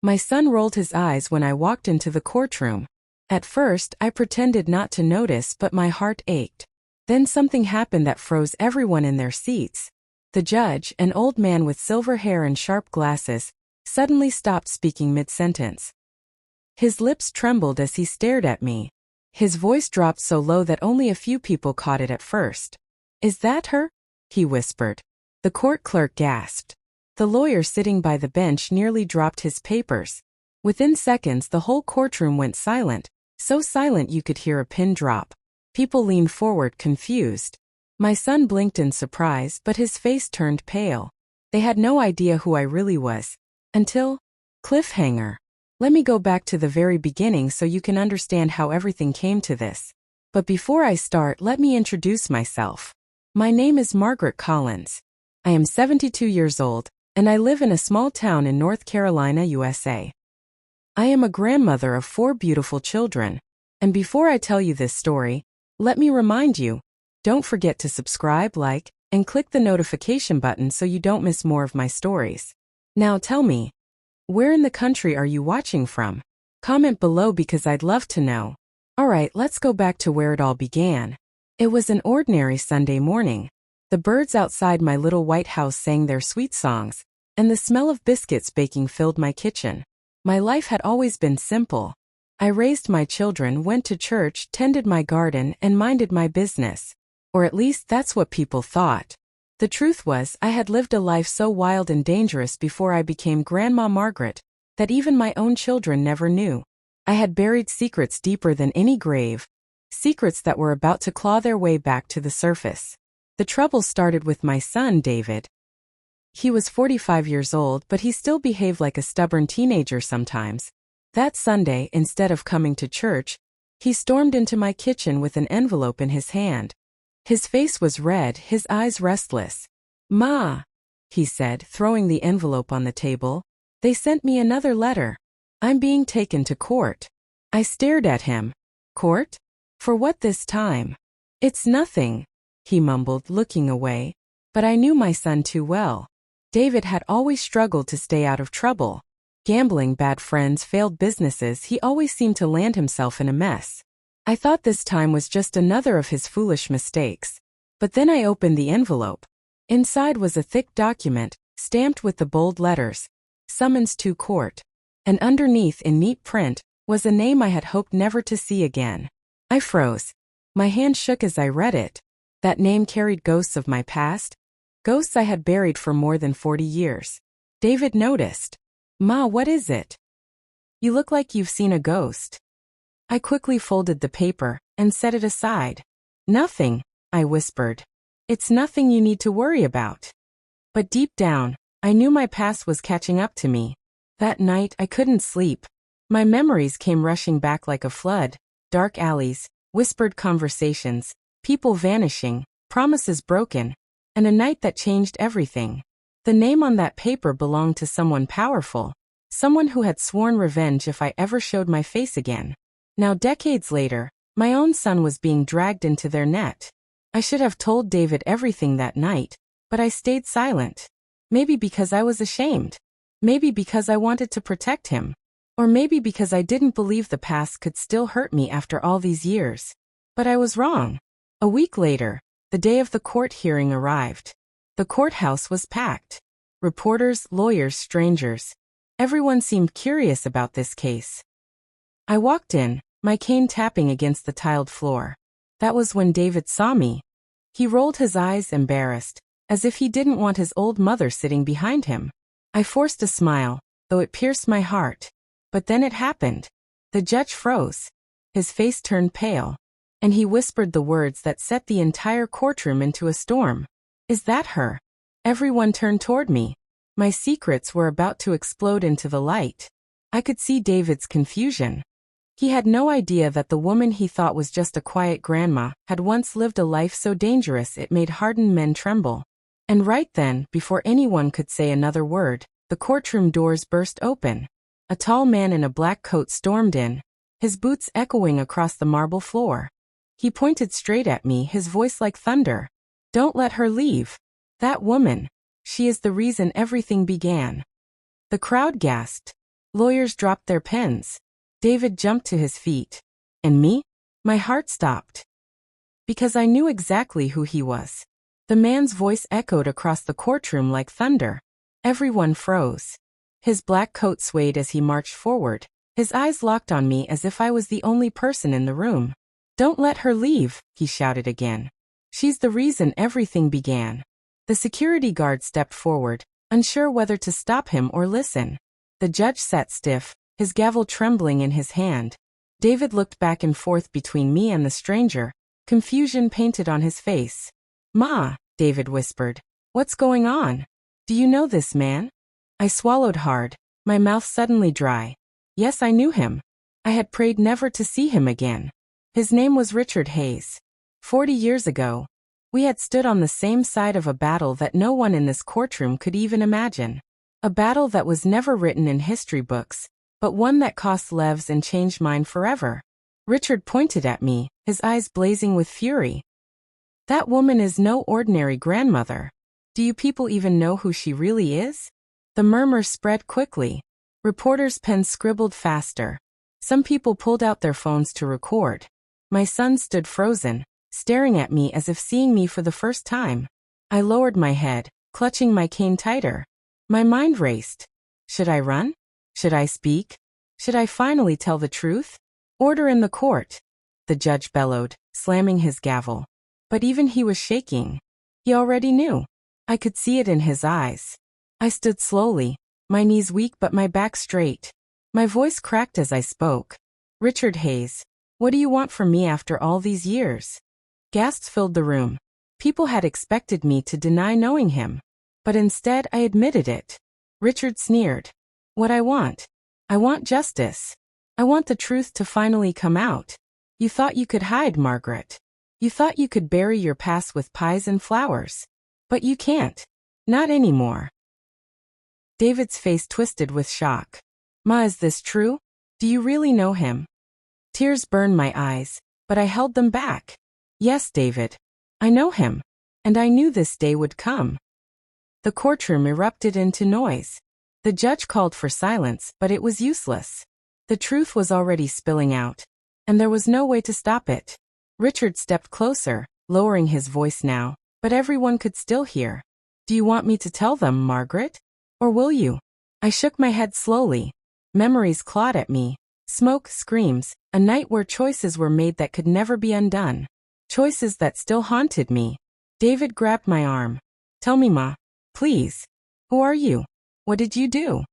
My son rolled his eyes when I walked into the courtroom. At first, I pretended not to notice, but my heart ached. Then something happened that froze everyone in their seats. The judge, an old man with silver hair and sharp glasses, suddenly stopped speaking mid-sentence. His lips trembled as he stared at me. His voice dropped so low that only a few people caught it at first. "Is that her?" he whispered. The court clerk gasped. The lawyer sitting by the bench nearly dropped his papers. Within seconds, the whole courtroom went silent, so silent you could hear a pin drop. People leaned forward, confused. My son blinked in surprise, but his face turned pale. They had no idea who I really was. Until... Cliffhanger. Let me go back to the very beginning so you can understand how everything came to this. But before I start, let me introduce myself. My name is Margaret Collins. I am 72 years old, and I live in a small town in North Carolina, USA. I am a grandmother of 4 beautiful children. And before I tell you this story, let me remind you, don't forget to subscribe, like, and click the notification button so you don't miss more of my stories. Now tell me, where in the country are you watching from? Comment below because I'd love to know. Alright, let's go back to where it all began. It was an ordinary Sunday morning. The birds outside my little white house sang their sweet songs, and the smell of biscuits baking filled my kitchen. My life had always been simple. I raised my children, went to church, tended my garden, and minded my business. Or at least that's what people thought. The truth was, I had lived a life so wild and dangerous before I became Grandma Margaret, that even my own children never knew. I had buried secrets deeper than any grave, secrets that were about to claw their way back to the surface. The trouble started with my son, David. He was 45 years old, but he still behaved like a stubborn teenager sometimes. That Sunday, instead of coming to church, he stormed into my kitchen with an envelope in his hand. His face was red, his eyes restless. "Ma," he said, throwing the envelope on the table, "they sent me another letter. I'm being taken to court." I stared at him. "Court? For what this time?" "It's nothing," he mumbled, looking away. But I knew my son too well. David had always struggled to stay out of trouble. Gambling, bad friends, failed businesses, he always seemed to land himself in a mess. I thought this time was just another of his foolish mistakes. But then I opened the envelope. Inside was a thick document, stamped with the bold letters, "Summons to Court." And underneath, in neat print, was a name I had hoped never to see again. I froze. My hand shook as I read it. That name carried ghosts of my past, ghosts I had buried for more than 40 years. David noticed. "Ma, what is it? You look like you've seen a ghost." I quickly folded the paper and set it aside. "Nothing," I whispered. "It's nothing you need to worry about." But deep down, I knew my past was catching up to me. That night, I couldn't sleep. My memories came rushing back like a flood. Dark alleys, whispered conversations, people vanishing, promises broken, and a night that changed everything. The name on that paper belonged to someone powerful, someone who had sworn revenge if I ever showed my face again. Now, decades later, my own son was being dragged into their net. I should have told David everything that night, but I stayed silent. Maybe because I was ashamed. Maybe because I wanted to protect him. Or maybe because I didn't believe the past could still hurt me after all these years. But I was wrong. A week later, the day of the court hearing arrived. The courthouse was packed. Reporters, lawyers, strangers. Everyone seemed curious about this case. I walked in, my cane tapping against the tiled floor. That was when David saw me. He rolled his eyes, embarrassed, as if he didn't want his old mother sitting behind him. I forced a smile, though it pierced my heart. But then it happened. The judge froze. His face turned pale. And he whispered the words that set the entire courtroom into a storm. "Is that her?" Everyone turned toward me. My secrets were about to explode into the light. I could see David's confusion. He had no idea that the woman he thought was just a quiet grandma had once lived a life so dangerous it made hardened men tremble. And right then, before anyone could say another word, the courtroom doors burst open. A tall man in a black coat stormed in, his boots echoing across the marble floor. He pointed straight at me, his voice like thunder. "Don't let her leave. That woman. She is the reason everything began." The crowd gasped. Lawyers dropped their pens. David jumped to his feet. And me? My heart stopped. Because I knew exactly who he was. The man's voice echoed across the courtroom like thunder. Everyone froze. His black coat swayed as he marched forward. His eyes locked on me as if I was the only person in the room. "Don't let her leave," he shouted again. "She's the reason everything began." The security guard stepped forward, unsure whether to stop him or listen. The judge sat stiff, his gavel trembling in his hand. David looked back and forth between me and the stranger, confusion painted on his face. "Ma," David whispered. "What's going on? Do you know this man?" I swallowed hard, my mouth suddenly dry. Yes, I knew him. I had prayed never to see him again. His name was Richard Hayes. 40 years ago, we had stood on the same side of a battle that no one in this courtroom could even imagine. A battle that was never written in history books, but one that cost lives and changed mine forever. Richard pointed at me, his eyes blazing with fury. "That woman is no ordinary grandmother. Do you people even know who she really is?" The murmur spread quickly. Reporters' pens scribbled faster. Some people pulled out their phones to record. My son stood frozen, staring at me as if seeing me for the first time. I lowered my head, clutching my cane tighter. My mind raced. Should I run? Should I speak? Should I finally tell the truth? "Order in the court," the judge bellowed, slamming his gavel. But even he was shaking. He already knew. I could see it in his eyes. I stood slowly, my knees weak but my back straight. My voice cracked as I spoke. "Richard Hayes, what do you want from me after all these years?" Gasps filled the room. People had expected me to deny knowing him. But instead I admitted it. Richard sneered. "What I want justice. I want the truth to finally come out. You thought you could hide, Margaret. You thought you could bury your past with pies and flowers. But you can't. Not anymore." David's face twisted with shock. "Ma, is this true? Do you really know him?" Tears burned my eyes, but I held them back. "Yes, David. I know him. And I knew this day would come." The courtroom erupted into noise. The judge called for silence, but it was useless. The truth was already spilling out, and there was no way to stop it. Richard stepped closer, lowering his voice now, but everyone could still hear. "Do you want me to tell them, Margaret? Or will you?" I shook my head slowly. Memories clawed at me. Smoke, screams, a night where choices were made that could never be undone. Choices that still haunted me. David grabbed my arm. "Tell me, Ma. Please. Who are you? What did you do?"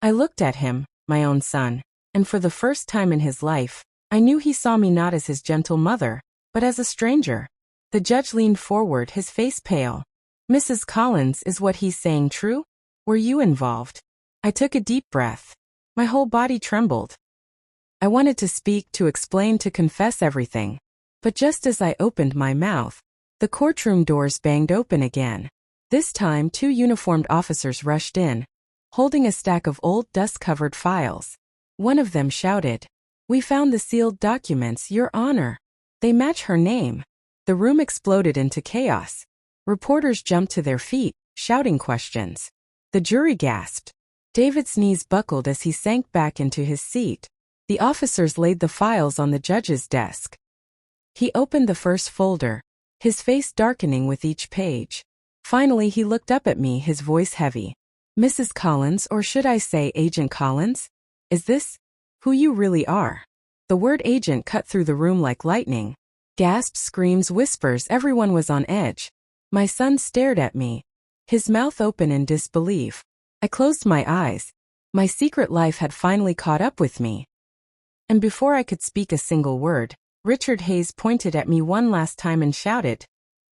I looked at him, my own son, and for the first time in his life, I knew he saw me not as his gentle mother, but as a stranger. The judge leaned forward, his face pale. "Mrs. Collins, is what he's saying true? Were you involved?" I took a deep breath. My whole body trembled. I wanted to speak, to explain, to confess everything. But just as I opened my mouth, the courtroom doors banged open again. This time 2 uniformed officers rushed in, holding a stack of old dust-covered files. One of them shouted, "We found the sealed documents, Your Honor. They match her name." The room exploded into chaos. Reporters jumped to their feet, shouting questions. The jury gasped. David's knees buckled as he sank back into his seat. The officers laid the files on the judge's desk. He opened the first folder, his face darkening with each page. Finally he looked up at me, his voice heavy. "Mrs. Collins, or should I say Agent Collins? Is this who you really are?" The word agent cut through the room like lightning. Gasps, screams, whispers, everyone was on edge. My son stared at me, his mouth open in disbelief. I closed my eyes. My secret life had finally caught up with me. And before I could speak a single word, Richard Hayes pointed at me one last time and shouted,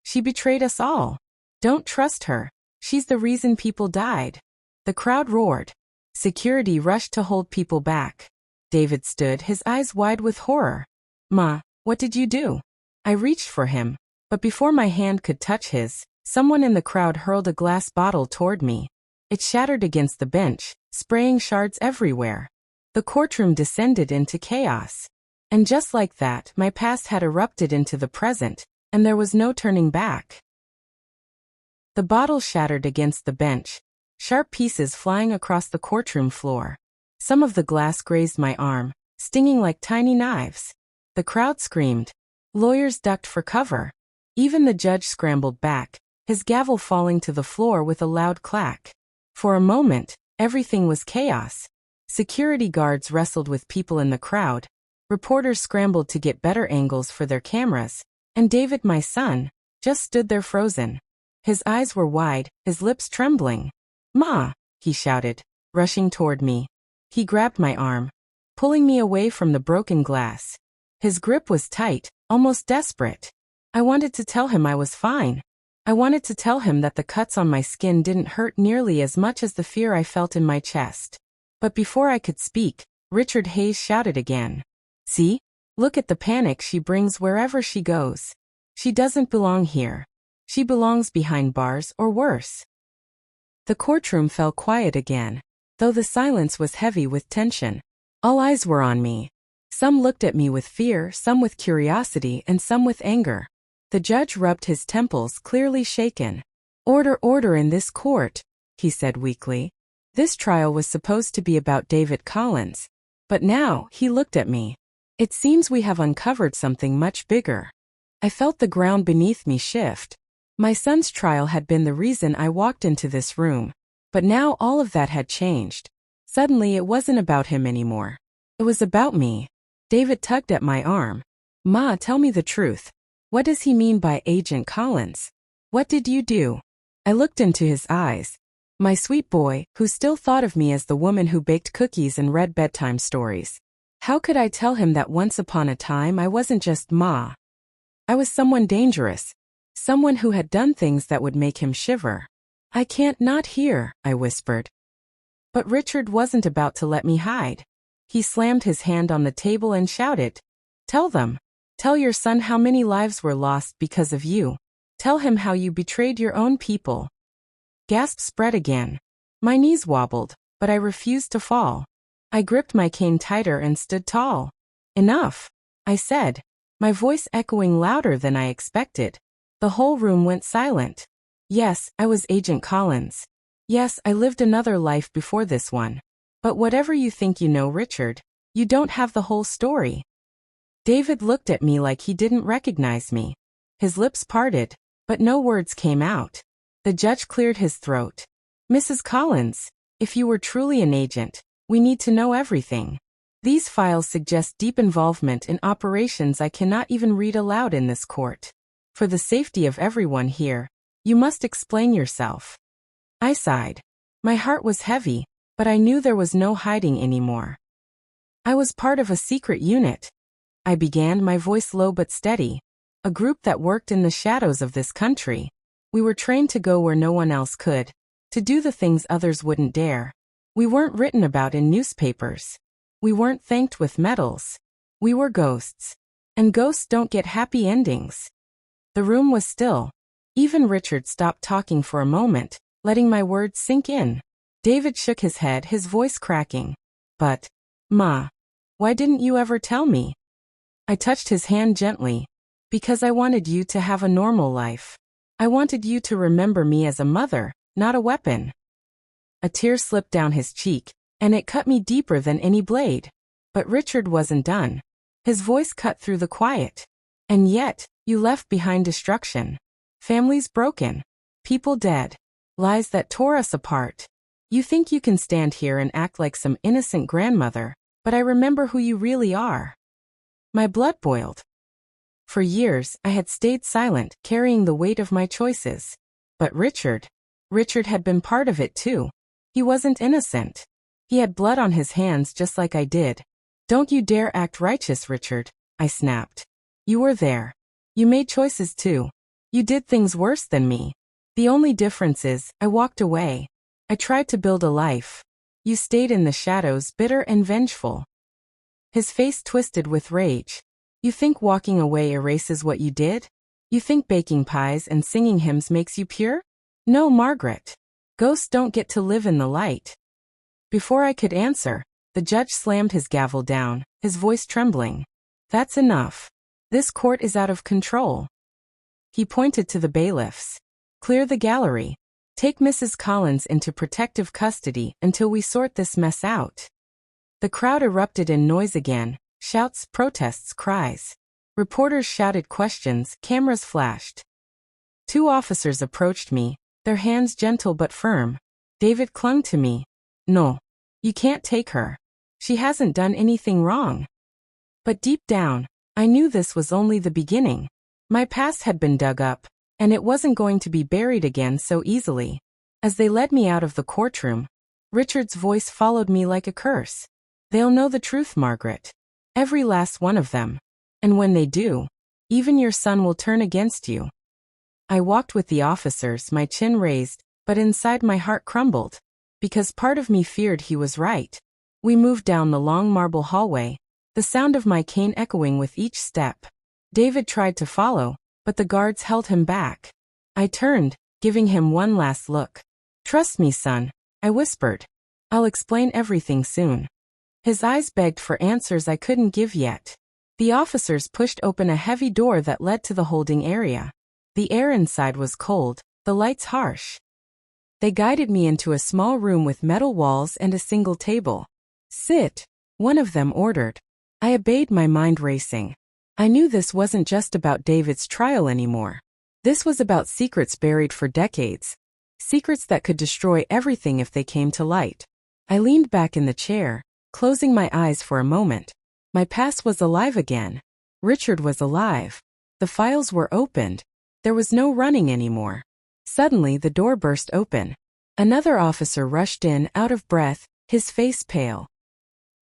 "She betrayed us all. Don't trust her. She's the reason people died." The crowd roared. Security rushed to hold people back. David stood, his eyes wide with horror. "Ma, what did you do?" I reached for him, but before my hand could touch his, someone in the crowd hurled a glass bottle toward me. It shattered against the bench, spraying shards everywhere. The courtroom descended into chaos. And just like that, my past had erupted into the present, and there was no turning back. The bottle shattered against the bench, sharp pieces flying across the courtroom floor. Some of the glass grazed my arm, stinging like tiny knives. The crowd screamed. Lawyers ducked for cover. Even the judge scrambled back, his gavel falling to the floor with a loud clack. For a moment, everything was chaos. Security guards wrestled with people in the crowd. Reporters scrambled to get better angles for their cameras. And David, my son, just stood there frozen. His eyes were wide, his lips trembling. "Ma!" he shouted, rushing toward me. He grabbed my arm, pulling me away from the broken glass. His grip was tight, almost desperate. I wanted to tell him I was fine. I wanted to tell him that the cuts on my skin didn't hurt nearly as much as the fear I felt in my chest. But before I could speak, Richard Hayes shouted again. "See? Look at the panic she brings wherever she goes. She doesn't belong here. She belongs behind bars or worse." The courtroom fell quiet again, though the silence was heavy with tension. All eyes were on me. Some looked at me with fear, some with curiosity, and some with anger. The judge rubbed his temples, clearly shaken. "Order, order in this court," he said weakly. This trial was supposed to be about David Collins. But now, he looked at me. "It seems we have uncovered something much bigger." I felt the ground beneath me shift. My son's trial had been the reason I walked into this room. But now all of that had changed. Suddenly it wasn't about him anymore. It was about me. David tugged at my arm. "Ma, tell me the truth. What does he mean by Agent Collins? What did you do?" I looked into his eyes. My sweet boy, who still thought of me as the woman who baked cookies and read bedtime stories. How could I tell him that once upon a time I wasn't just Ma? I was someone dangerous. Someone who had done things that would make him shiver. "I can't not hear," I whispered. But Richard wasn't about to let me hide. He slammed his hand on the table and shouted, "Tell them. Tell your son how many lives were lost because of you. Tell him how you betrayed your own people." Gasps spread again. My knees wobbled, but I refused to fall. I gripped my cane tighter and stood tall. "Enough," I said, my voice echoing louder than I expected. The whole room went silent. Yes, I was Agent Collins. Yes, I lived another life before this one. But whatever you think you know, Richard, you don't have the whole story. David looked at me like he didn't recognize me. His lips parted, but no words came out. The judge cleared his throat. "Mrs. Collins, if you were truly an agent, we need to know everything. These files suggest deep involvement in operations I cannot even read aloud in this court. For the safety of everyone here, you must explain yourself." I sighed. My heart was heavy, but I knew there was no hiding anymore. "I was part of a secret unit," I began, my voice low but steady. "A group that worked in the shadows of this country. We were trained to go where no one else could, to do the things others wouldn't dare. We weren't written about in newspapers. We weren't thanked with medals. We were ghosts. And ghosts don't get happy endings." The room was still. Even Richard stopped talking for a moment, letting my words sink in. David shook his head, his voice cracking. "But, Ma, why didn't you ever tell me?" I touched his hand gently. "Because I wanted you to have a normal life. I wanted you to remember me as a mother, not a weapon." A tear slipped down his cheek, and it cut me deeper than any blade. But Richard wasn't done. His voice cut through the quiet. "And yet, you left behind destruction. Families broken. People dead. Lies that tore us apart. You think you can stand here and act like some innocent grandmother, but I remember who you really are." My blood boiled. For years, I had stayed silent, carrying the weight of my choices. But Richard had been part of it too. He wasn't innocent. He had blood on his hands just like I did. "Don't you dare act righteous, Richard," I snapped. "You were there. You made choices too. You did things worse than me. The only difference is, I walked away. I tried to build a life. You stayed in the shadows, bitter and vengeful." His face twisted with rage. "You think walking away erases what you did? You think baking pies and singing hymns makes you pure? No, Margaret. Ghosts don't get to live in the light." Before I could answer, the judge slammed his gavel down, his voice trembling. "That's enough. This court is out of control." He pointed to the bailiffs. "Clear the gallery. Take Mrs. Collins into protective custody until we sort this mess out." The crowd erupted in noise again, shouts, protests, cries. Reporters shouted questions, cameras flashed. 2 officers approached me, their hands gentle but firm. David clung to me. No. You can't take her. She hasn't done anything wrong. But deep down, I knew this was only the beginning. My past had been dug up, and it wasn't going to be buried again so easily. As they led me out of the courtroom, Richard's voice followed me like a curse. They'll know the truth, Margaret. Every last one of them. And when they do, even your son will turn against you. I walked with the officers, my chin raised, but inside my heart crumbled. Because part of me feared he was right. We moved down the long marble hallway, the sound of my cane echoing with each step. David tried to follow, but the guards held him back. I turned, giving him one last look. Trust me, son, I whispered. I'll explain everything soon. His eyes begged for answers I couldn't give yet. The officers pushed open a heavy door that led to the holding area. The air inside was cold, the lights harsh. They guided me into a small room with metal walls and a single table. Sit, one of them ordered. I obeyed, my mind racing. I knew this wasn't just about David's trial anymore. This was about secrets buried for decades. Secrets that could destroy everything if they came to light. I leaned back in the chair, closing my eyes for a moment. My past was alive again. Richard was alive. The files were opened. There was no running anymore. Suddenly the door burst open. Another officer rushed in, out of breath, his face pale.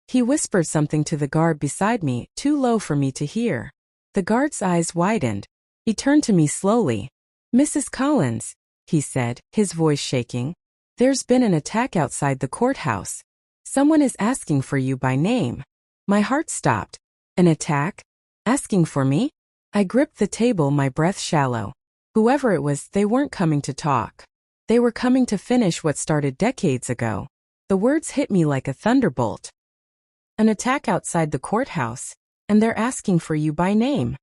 He whispered something to the guard beside me, too low for me to hear. The guard's eyes widened. He turned to me slowly. Mrs. Collins, he said, his voice shaking. There's been an attack outside the courthouse. Someone is asking for you by name. My heart stopped. An attack? Asking for me? I gripped the table, my breath shallow. Whoever it was, they weren't coming to talk. They were coming to finish what started decades ago. The words hit me like a thunderbolt. An attack outside the courthouse, and they're asking for you by name.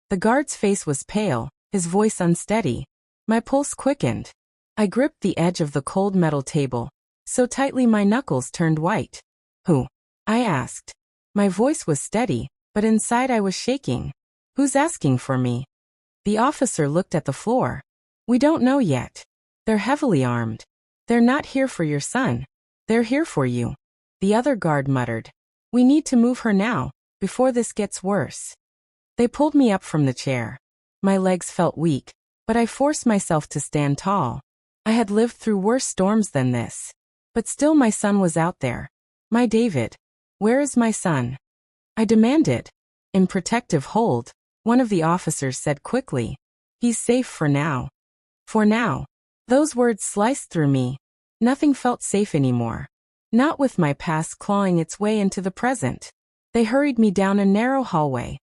The guard's face was pale, his voice unsteady. My pulse quickened. I gripped the edge of the cold metal table, so tightly my knuckles turned white. Who? I asked. My voice was steady, but inside I was shaking. Who's asking for me? The officer looked at the floor. We don't know yet. They're heavily armed. They're not here for your son. They're here for you. The other guard muttered. We need to move her now, before this gets worse. They pulled me up from the chair. My legs felt weak, but I forced myself to stand tall. I had lived through worse storms than this. But still my son was out there. My David. Where is my son? I demanded. In protective hold, one of the officers said quickly. He's safe for now. For now. Those words sliced through me. Nothing felt safe anymore. Not with my past clawing its way into the present. They hurried me down a narrow hallway.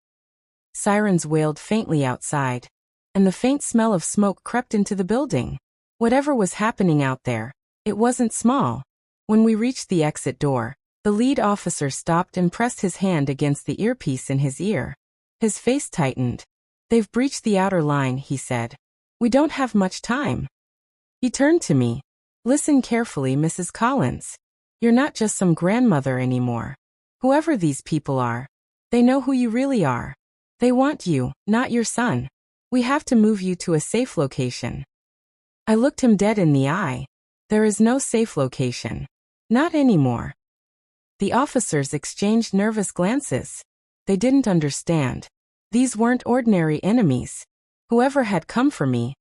Sirens wailed faintly outside, and the faint smell of smoke crept into the building. Whatever was happening out there, it wasn't small. When we reached the exit door, the lead officer stopped and pressed his hand against the earpiece in his ear. His face tightened. They've breached the outer line, he said. We don't have much time. He turned to me. Listen carefully, Mrs. Collins. You're not just some grandmother anymore. Whoever these people are, they know who you really are. They want you, not your son. We have to move you to a safe location. I looked him dead in the eye. There is no safe location. Not anymore. The officers exchanged nervous glances. They didn't understand. These weren't ordinary enemies. Whoever had come for me,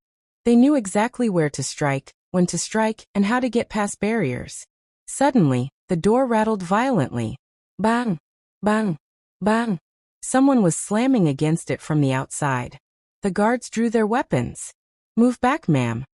they knew exactly where to strike, when to strike, and how to get past barriers. Suddenly, the door rattled violently. Bang! Bang! Bang! Someone was slamming against it from the outside. The guards drew their weapons. Move back, ma'am.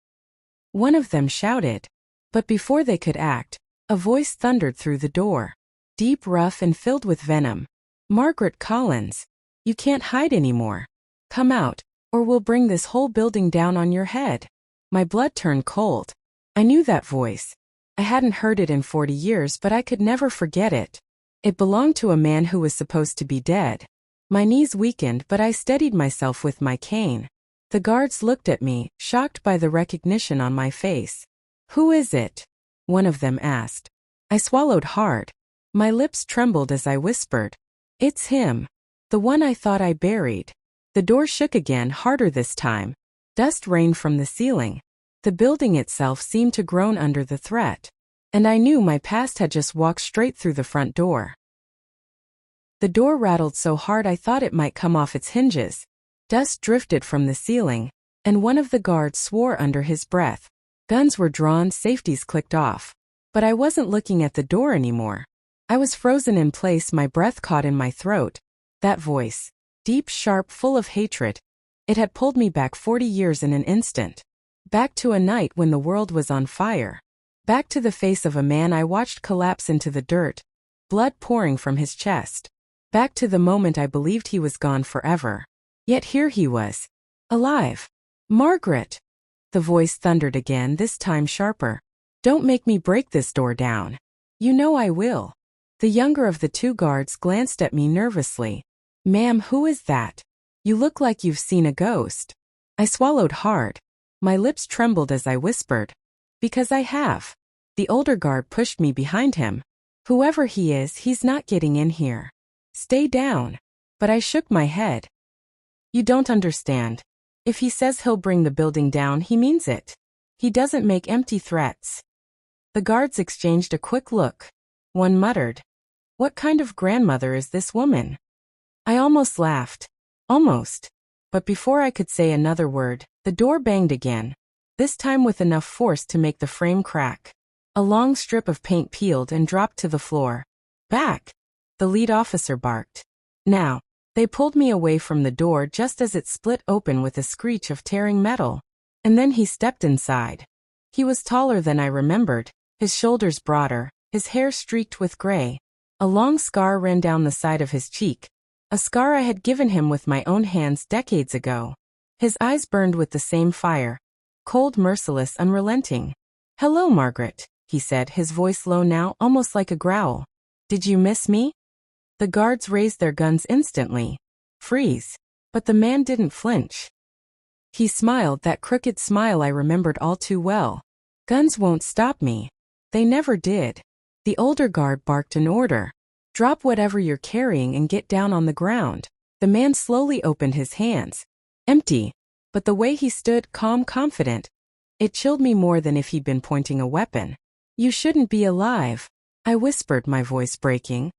One of them shouted. But before they could act, a voice thundered through the door. Deep, rough, and filled with venom. Margaret Collins, you can't hide anymore. Come out, or we'll bring this whole building down on your head. My blood turned cold. I knew that voice. I hadn't heard it in 40 years, but I could never forget it. It belonged to a man who was supposed to be dead. My knees weakened, but I steadied myself with my cane. The guards looked at me, shocked by the recognition on my face. Who is it? One of them asked. I swallowed hard. My lips trembled as I whispered, "It's him. The one I thought I buried." The door shook again, harder this time. Dust rained from the ceiling. The building itself seemed to groan under the threat. And I knew my past had just walked straight through the front door. The door rattled so hard I thought it might come off its hinges. Dust drifted from the ceiling, and one of the guards swore under his breath. Guns were drawn, safeties clicked off. But I wasn't looking at the door anymore. I was frozen in place, my breath caught in my throat. That voice, deep, sharp, full of hatred. It had pulled me back 40 years in an instant. Back to a night when the world was on fire. Back to the face of a man I watched collapse into the dirt, blood pouring from his chest. Back to the moment I believed he was gone forever. Yet here he was, alive. "Margaret!" The voice thundered again, this time sharper. "Don't make me break this door down. You know I will." The younger of the two guards glanced at me nervously. "Ma'am, who is that? You look like you've seen a ghost." I swallowed hard. My lips trembled as I whispered, "Because I have." The older guard pushed me behind him. "Whoever he is, he's not getting in here. Stay down." But I shook my head. "You don't understand. If he says he'll bring the building down, he means it. He doesn't make empty threats." The guards exchanged a quick look. One muttered, "What kind of grandmother is this woman?" I almost laughed. Almost. But before I could say another word, the door banged again, this time with enough force to make the frame crack. A long strip of paint peeled and dropped to the floor. "Back!" the lead officer barked. Now, they pulled me away from the door just as it split open with a screech of tearing metal. And then he stepped inside. He was taller than I remembered, his shoulders broader, his hair streaked with gray. A long scar ran down the side of his cheek, a scar I had given him with my own hands decades ago. His eyes burned with the same fire, cold, merciless, unrelenting. "Hello, Margaret," he said, his voice low now, almost like a growl. "Did you miss me?" The guards raised their guns instantly. Freeze. But the man didn't flinch. He smiled, that crooked smile I remembered all too well. "Guns won't stop me." They never did. The older guard barked an order. "Drop whatever you're carrying and get down on the ground." The man slowly opened his hands. Empty. But the way he stood, calm, confident, it chilled me more than if he'd been pointing a weapon. "You shouldn't be alive," I whispered, my voice breaking.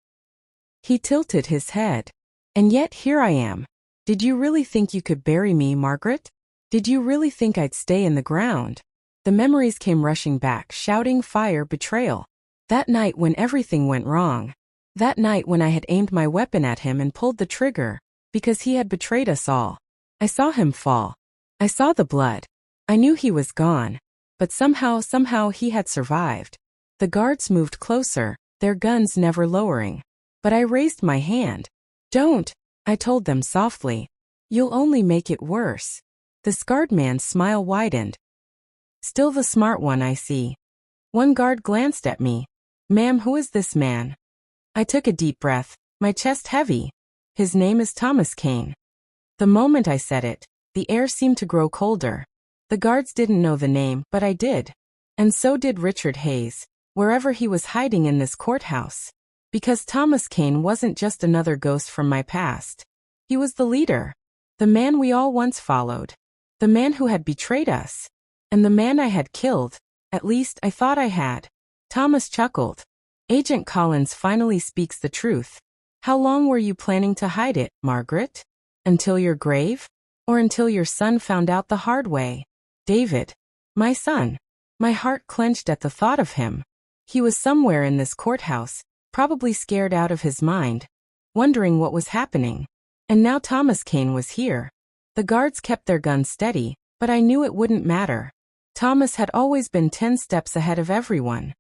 He tilted his head. "And yet here I am. Did you really think you could bury me, Margaret? Did you really think I'd stay in the ground?" The memories came rushing back, shouting, fire, betrayal. That night when everything went wrong. That night when I had aimed my weapon at him and pulled the trigger, because he had betrayed us all. I saw him fall. I saw the blood. I knew he was gone. But somehow he had survived. The guards moved closer, their guns never lowering. But I raised my hand. "Don't," I told them softly. "You'll only make it worse." The scarred man's smile widened. "Still the smart one, I see." One guard glanced at me. "Ma'am, who is this man?" I took a deep breath, my chest heavy. "His name is Thomas Kane." The moment I said it, the air seemed to grow colder. The guards didn't know the name, but I did. And so did Richard Hayes, wherever he was hiding in this courthouse. Because Thomas Kane wasn't just another ghost from my past. He was the leader. The man we all once followed. The man who had betrayed us. And the man I had killed. At least, I thought I had. Thomas chuckled. "Agent Collins finally speaks the truth. How long were you planning to hide it, Margaret? Until your grave? Or until your son found out the hard way?" David. My son. My heart clenched at the thought of him. He was somewhere in this courthouse, probably scared out of his mind, wondering what was happening. And now Thomas Kane was here. The guards kept their guns steady, but I knew it wouldn't matter. Thomas had always been 10 steps ahead of everyone.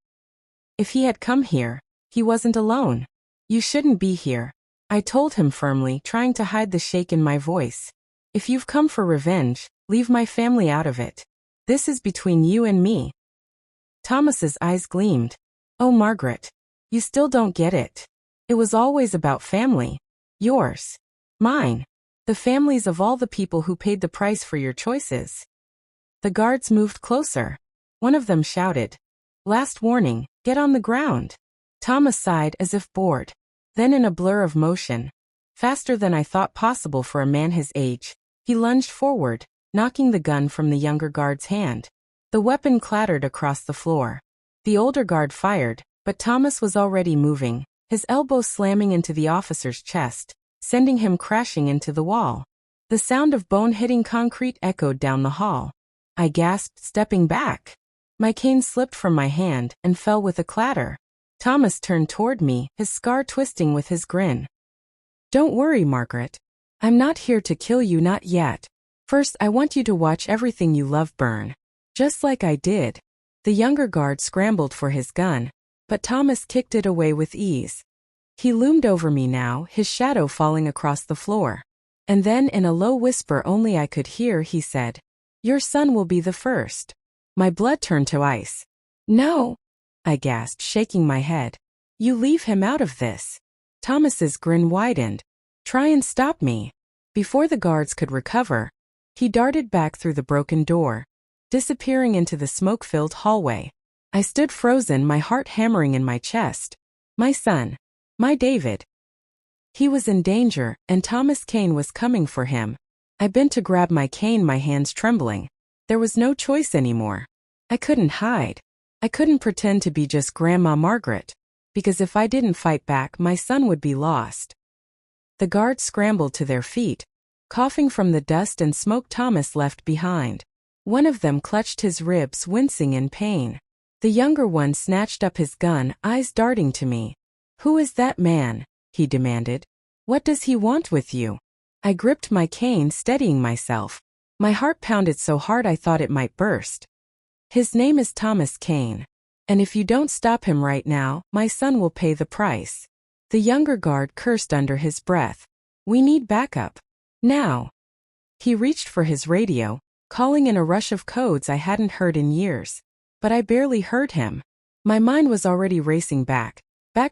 If he had come here, he wasn't alone. "You shouldn't be here," I told him firmly, trying to hide the shake in my voice. "If you've come for revenge, leave my family out of it. This is between you and me." Thomas's eyes gleamed. "Oh, Margaret. You still don't get it. It was always about family. Yours. Mine. The families of all the people who paid the price for your choices." The guards moved closer. One of them shouted, "Last warning, get on the ground." Thomas sighed as if bored. Then in a blur of motion, faster than I thought possible for a man his age, he lunged forward, knocking the gun from the younger guard's hand. The weapon clattered across the floor. The older guard fired, but Thomas was already moving, his elbow slamming into the officer's chest, sending him crashing into the wall. The sound of bone hitting concrete echoed down the hall. I gasped, stepping back. My cane slipped from my hand and fell with a clatter. Thomas turned toward me, his scar twisting with his grin. "Don't worry, Margaret. I'm not here to kill you, not yet. First, I want you to watch everything you love burn. Just like I did." The younger guard scrambled for his gun, but Thomas kicked it away with ease. He loomed over me now, his shadow falling across the floor. And then in a low whisper only I could hear, he said, "Your son will be the first." My blood turned to ice. "No," I gasped, shaking my head. "You leave him out of this." Thomas's grin widened. "Try and stop me." Before the guards could recover, he darted back through the broken door, disappearing into the smoke-filled hallway. I stood frozen, my heart hammering in my chest. My son. My David. He was in danger, and Thomas Kane was coming for him. I bent to grab my cane, my hands trembling. There was no choice anymore. I couldn't hide. I couldn't pretend to be just Grandma Margaret, because if I didn't fight back, my son would be lost. The guards scrambled to their feet, coughing from the dust and smoke Thomas left behind. One of them clutched his ribs, wincing in pain. The younger one snatched up his gun, eyes darting to me. "Who is that man?" he demanded. "What does he want with you?" I gripped my cane, steadying myself. My heart pounded so hard I thought it might burst. "His name is Thomas Kane. And if you don't stop him right now, my son will pay the price." The younger guard cursed under his breath. "We need backup. Now." He reached for his radio, calling in a rush of codes I hadn't heard in years. But I barely heard him. My mind was already racing back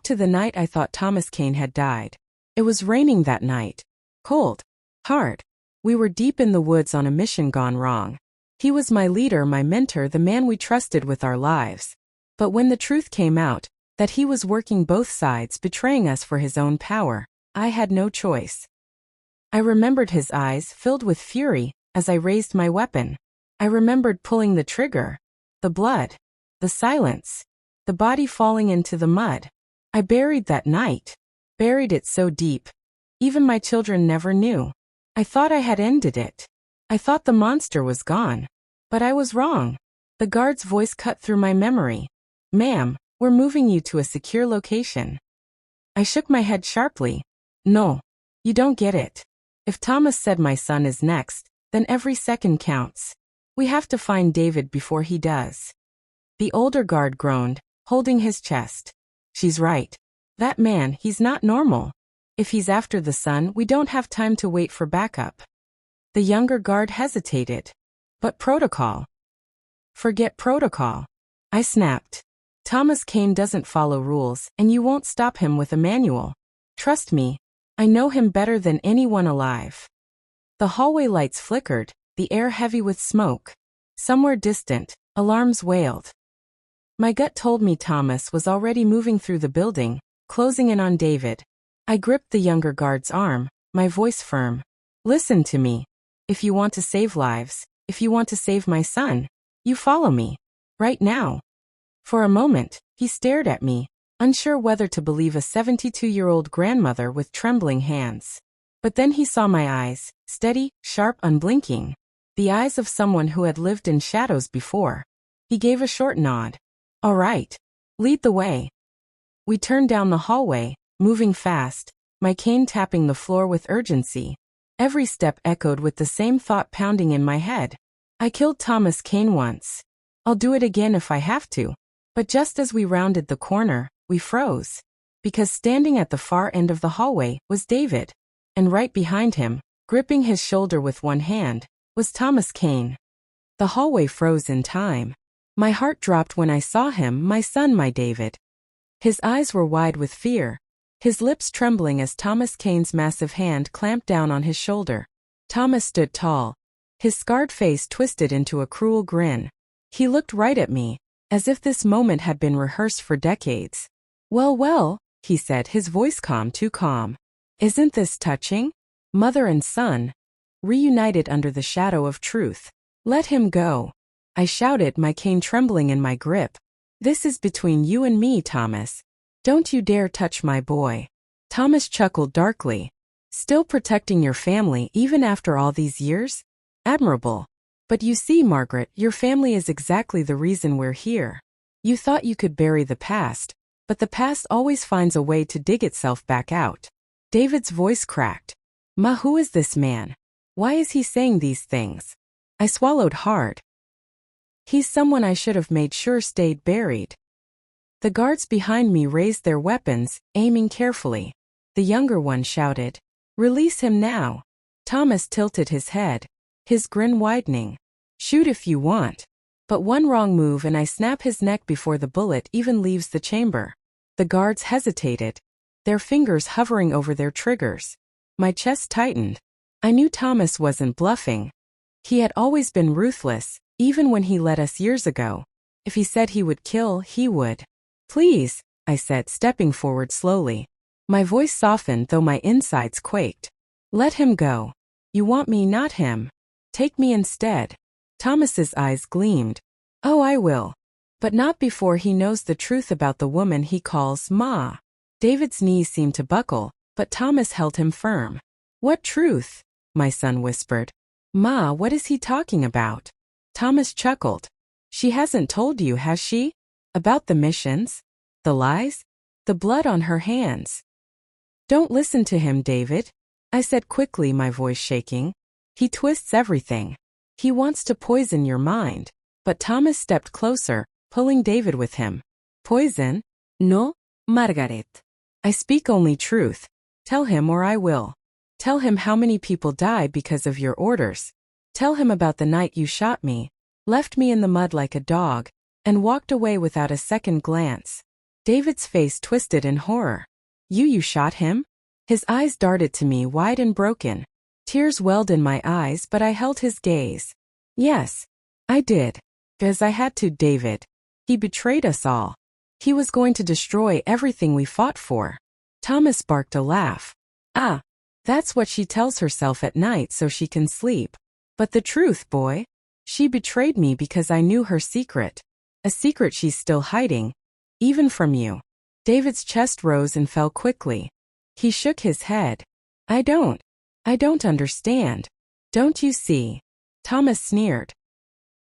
to the night I thought Thomas Kane had died. It was raining that night. Cold. Hard. We were deep in the woods on a mission gone wrong. He was my leader, my mentor, the man we trusted with our lives. But when the truth came out, that he was working both sides, betraying us for his own power, I had no choice. I remembered his eyes, filled with fury, as I raised my weapon. I remembered pulling the trigger. The blood. The silence. The body falling into the mud. I buried that night. Buried it so deep. Even my children never knew. I thought I had ended it. I thought the monster was gone. But I was wrong. The guard's voice cut through my memory. "Ma'am, we're moving you to a secure location." I shook my head sharply. "No. You don't get it. If Thomas said my son is next, then every second counts. We have to find David before he does." The older guard groaned, holding his chest. "She's right. That man, he's not normal. If he's after the son, we don't have time to wait for backup." The younger guard hesitated. "But protocol." "Forget protocol." I snapped. "Thomas Kane doesn't follow rules, and you won't stop him with a manual. Trust me. I know him better than anyone alive." The hallway lights flickered, the air heavy with smoke. Somewhere distant, alarms wailed. My gut told me Thomas was already moving through the building, closing in on David. I gripped the younger guard's arm, my voice firm. "Listen to me. If you want to save lives, if you want to save my son, you follow me. Right now." For a moment, he stared at me, unsure whether to believe a 72-year-old grandmother with trembling hands. But then he saw my eyes, steady, sharp, unblinking. The eyes of someone who had lived in shadows before. He gave a short nod. "All right. Lead the way." We turned down the hallway, moving fast, my cane tapping the floor with urgency. Every step echoed with the same thought pounding in my head. I killed Thomas Kane once. I'll do it again if I have to. But just as we rounded the corner, we froze. Because standing at the far end of the hallway was David. And right behind him, gripping his shoulder with one hand, was Thomas Kane. The hallway froze in time. My heart dropped when I saw him, my son, my David. His eyes were wide with fear, his lips trembling as Thomas Kane's massive hand clamped down on his shoulder. Thomas stood tall, his scarred face twisted into a cruel grin. He looked right at me, as if this moment had been rehearsed for decades. Well, well, he said, his voice calm, too calm. Isn't this touching? Mother and son, reunited under the shadow of truth. Let him go, I shouted, my cane trembling in my grip. This is between you and me, Thomas. Don't you dare touch my boy. Thomas chuckled darkly. Still protecting your family even after all these years? Admirable. But you see, Margaret, your family is exactly the reason we're here. You thought you could bury the past, but the past always finds a way to dig itself back out. David's voice cracked. Ma, who is this man? Why is he saying these things? I swallowed hard. He's someone I should have made sure stayed buried. The guards behind me raised their weapons, aiming carefully. The younger one shouted, "Release him now." Thomas tilted his head, his grin widening. "Shoot if you want. But one wrong move and I snap his neck before the bullet even leaves the chamber." The guards hesitated, their fingers hovering over their triggers. My chest tightened. I knew Thomas wasn't bluffing. He had always been ruthless, even when he led us years ago. If he said he would kill, he would. "Please," I said, stepping forward slowly. My voice softened though my insides quaked. "Let him go. You want me, not him. Take me instead." Thomas's eyes gleamed. "Oh, I will. But not before he knows the truth about the woman he calls Ma." David's knees seemed to buckle, but Thomas held him firm. "What truth?" my son whispered. "Ma, what is he talking about?" Thomas chuckled. "She hasn't told you, has she? About the missions? The lies? The blood on her hands?" "Don't listen to him, David," I said quickly, my voice shaking. "He twists everything. He wants to poison your mind." But Thomas stepped closer, pulling David with him. "Poison? No, Margaret. I speak only truth. Tell him or I will. Tell him how many people died because of your orders. Tell him about the night you shot me, left me in the mud like a dog, and walked away without a second glance." David's face twisted in horror. You shot him?" His eyes darted to me, wide and broken. Tears welled in my eyes, but I held his gaze. "Yes, I did. 'Cause I had to, David. He betrayed us all. He was going to destroy everything we fought for." Thomas barked a laugh. "Ah, that's what she tells herself at night so she can sleep. But the truth, boy, she betrayed me because I knew her secret. A secret she's still hiding, even from you." David's chest rose and fell quickly. He shook his head. I don't understand. Don't you see?" Thomas sneered.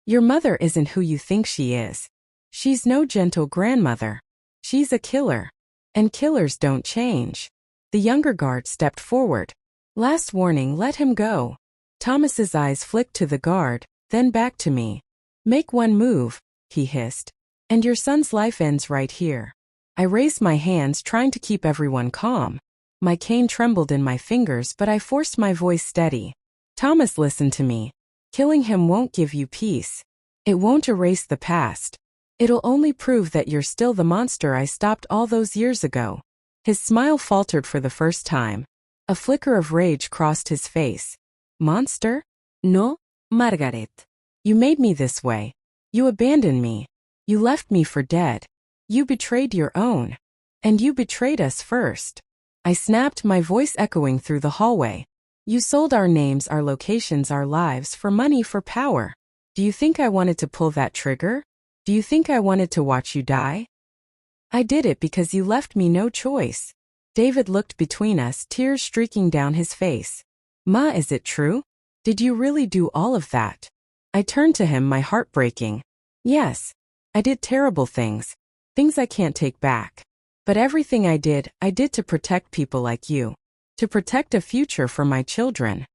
"Your mother isn't who you think she is. She's no gentle grandmother. She's a killer. And killers don't change." The younger guard stepped forward. "Last warning, let him go." Thomas's eyes flicked to the guard, then back to me. "Make one move," he hissed, "and your son's life ends right here." I raised my hands, trying to keep everyone calm. My cane trembled in my fingers, but I forced my voice steady. "Thomas, listen to me. Killing him won't give you peace. It won't erase the past. It'll only prove that you're still the monster I stopped all those years ago." His smile faltered for the first time. A flicker of rage crossed his face. "Monster? No, Margaret. You made me this way. You abandoned me. You left me for dead. You betrayed your own. And you betrayed us first." I snapped, my voice echoing through the hallway. "You sold our names, our locations, our lives for money, for power. Do you think I wanted to pull that trigger? Do you think I wanted to watch you die? I did it because you left me no choice." David looked between us, tears streaking down his face. "Ma, is it true? Did you really do all of that?" I turned to him, my heart breaking. "Yes, I did terrible things. Things I can't take back. But everything I did to protect people like you. To protect a future for my children."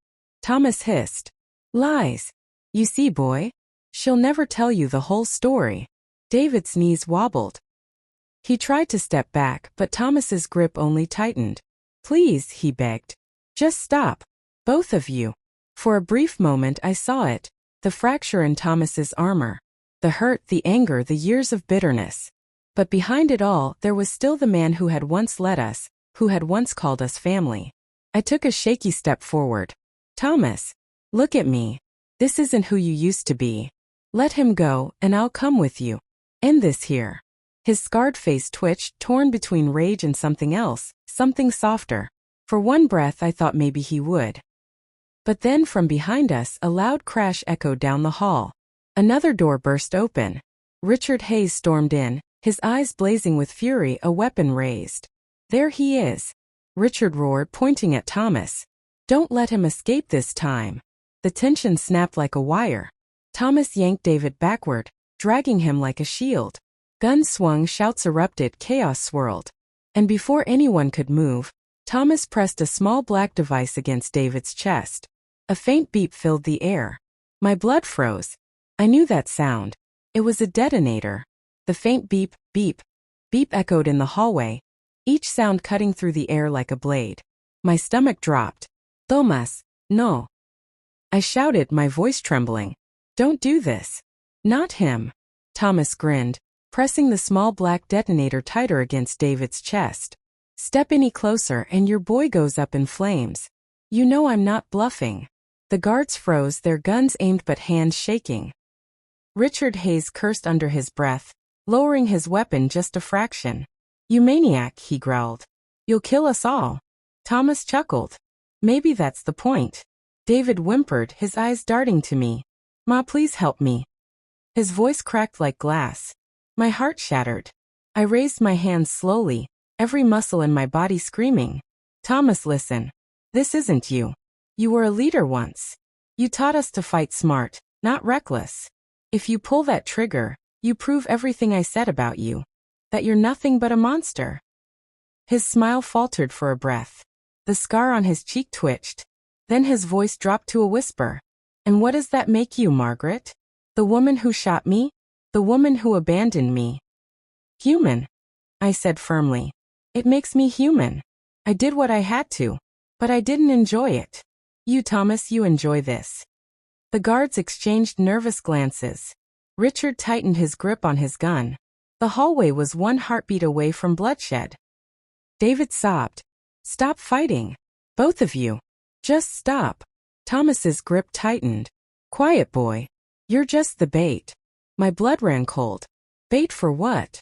Thomas hissed. "Lies. You see, boy, she'll never tell you the whole story." David's knees wobbled. He tried to step back, but Thomas's grip only tightened. "Please," he begged. "Just stop. Both of you." For a brief moment I saw it, the fracture in Thomas's armor. The hurt, the anger, the years of bitterness. But behind it all, there was still the man who had once led us, who had once called us family. I took a shaky step forward. "Thomas, look at me. This isn't who you used to be. Let him go, and I'll come with you. End this here." His scarred face twitched, torn between rage and something else, something softer. For one breath I thought maybe he would. But then from behind us a loud crash echoed down the hall. Another door burst open. Richard Hayes stormed in, his eyes blazing with fury, a weapon raised. "There he is," Richard roared, pointing at Thomas. "Don't let him escape this time." The tension snapped like a wire. Thomas yanked David backward, dragging him like a shield. Guns swung, shouts erupted, chaos swirled. And before anyone could move, Thomas pressed a small black device against David's chest. A faint beep filled the air. My blood froze. I knew that sound. It was a detonator. The faint beep, beep, beep echoed in the hallway, each sound cutting through the air like a blade. My stomach dropped. "Thomas, no!" I shouted, my voice trembling. "Don't do this." "Not him." Thomas grinned, pressing the small black detonator tighter against David's chest. "Step any closer and your boy goes up in flames. You know I'm not bluffing." The guards froze, their guns aimed but hands shaking. Richard Hayes cursed under his breath, lowering his weapon just a fraction. "You maniac," he growled. "You'll kill us all." Thomas chuckled. "Maybe that's the point." David whimpered, his eyes darting to me. "Ma, please help me." His voice cracked like glass. My heart shattered. I raised my hands slowly, every muscle in my body screaming. "Thomas, listen. This isn't you. You were a leader once. You taught us to fight smart, not reckless. If you pull that trigger, you prove everything I said about you. That you're nothing but a monster." His smile faltered for a breath. The scar on his cheek twitched. Then his voice dropped to a whisper. "And what does that make you, Margaret? The woman who shot me? The woman who abandoned me?" "Human," I said firmly. "It makes me human. I did what I had to, but I didn't enjoy it. You, Thomas, you enjoy this." The guards exchanged nervous glances. Richard tightened his grip on his gun. The hallway was one heartbeat away from bloodshed. David sobbed. "Stop fighting. Both of you. Just stop." Thomas's grip tightened. "Quiet, boy. You're just the bait." My blood ran cold. Bait for what?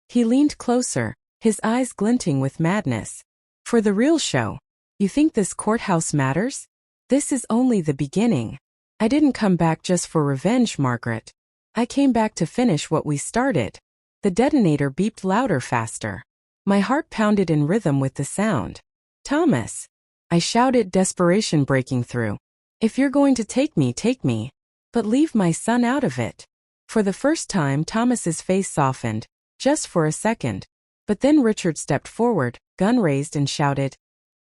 He leaned closer, his eyes glinting with madness. "For the real show. You think this courthouse matters? This is only the beginning. I didn't come back just for revenge, Margaret. I came back to finish what we started." The detonator beeped louder, faster. My heart pounded in rhythm with the sound. "Thomas!" I shouted, desperation breaking through. "If you're going to take me, take me. But leave my son out of it." For the first time, Thomas's face softened, just for a second. But then Richard stepped forward, gun raised, and shouted,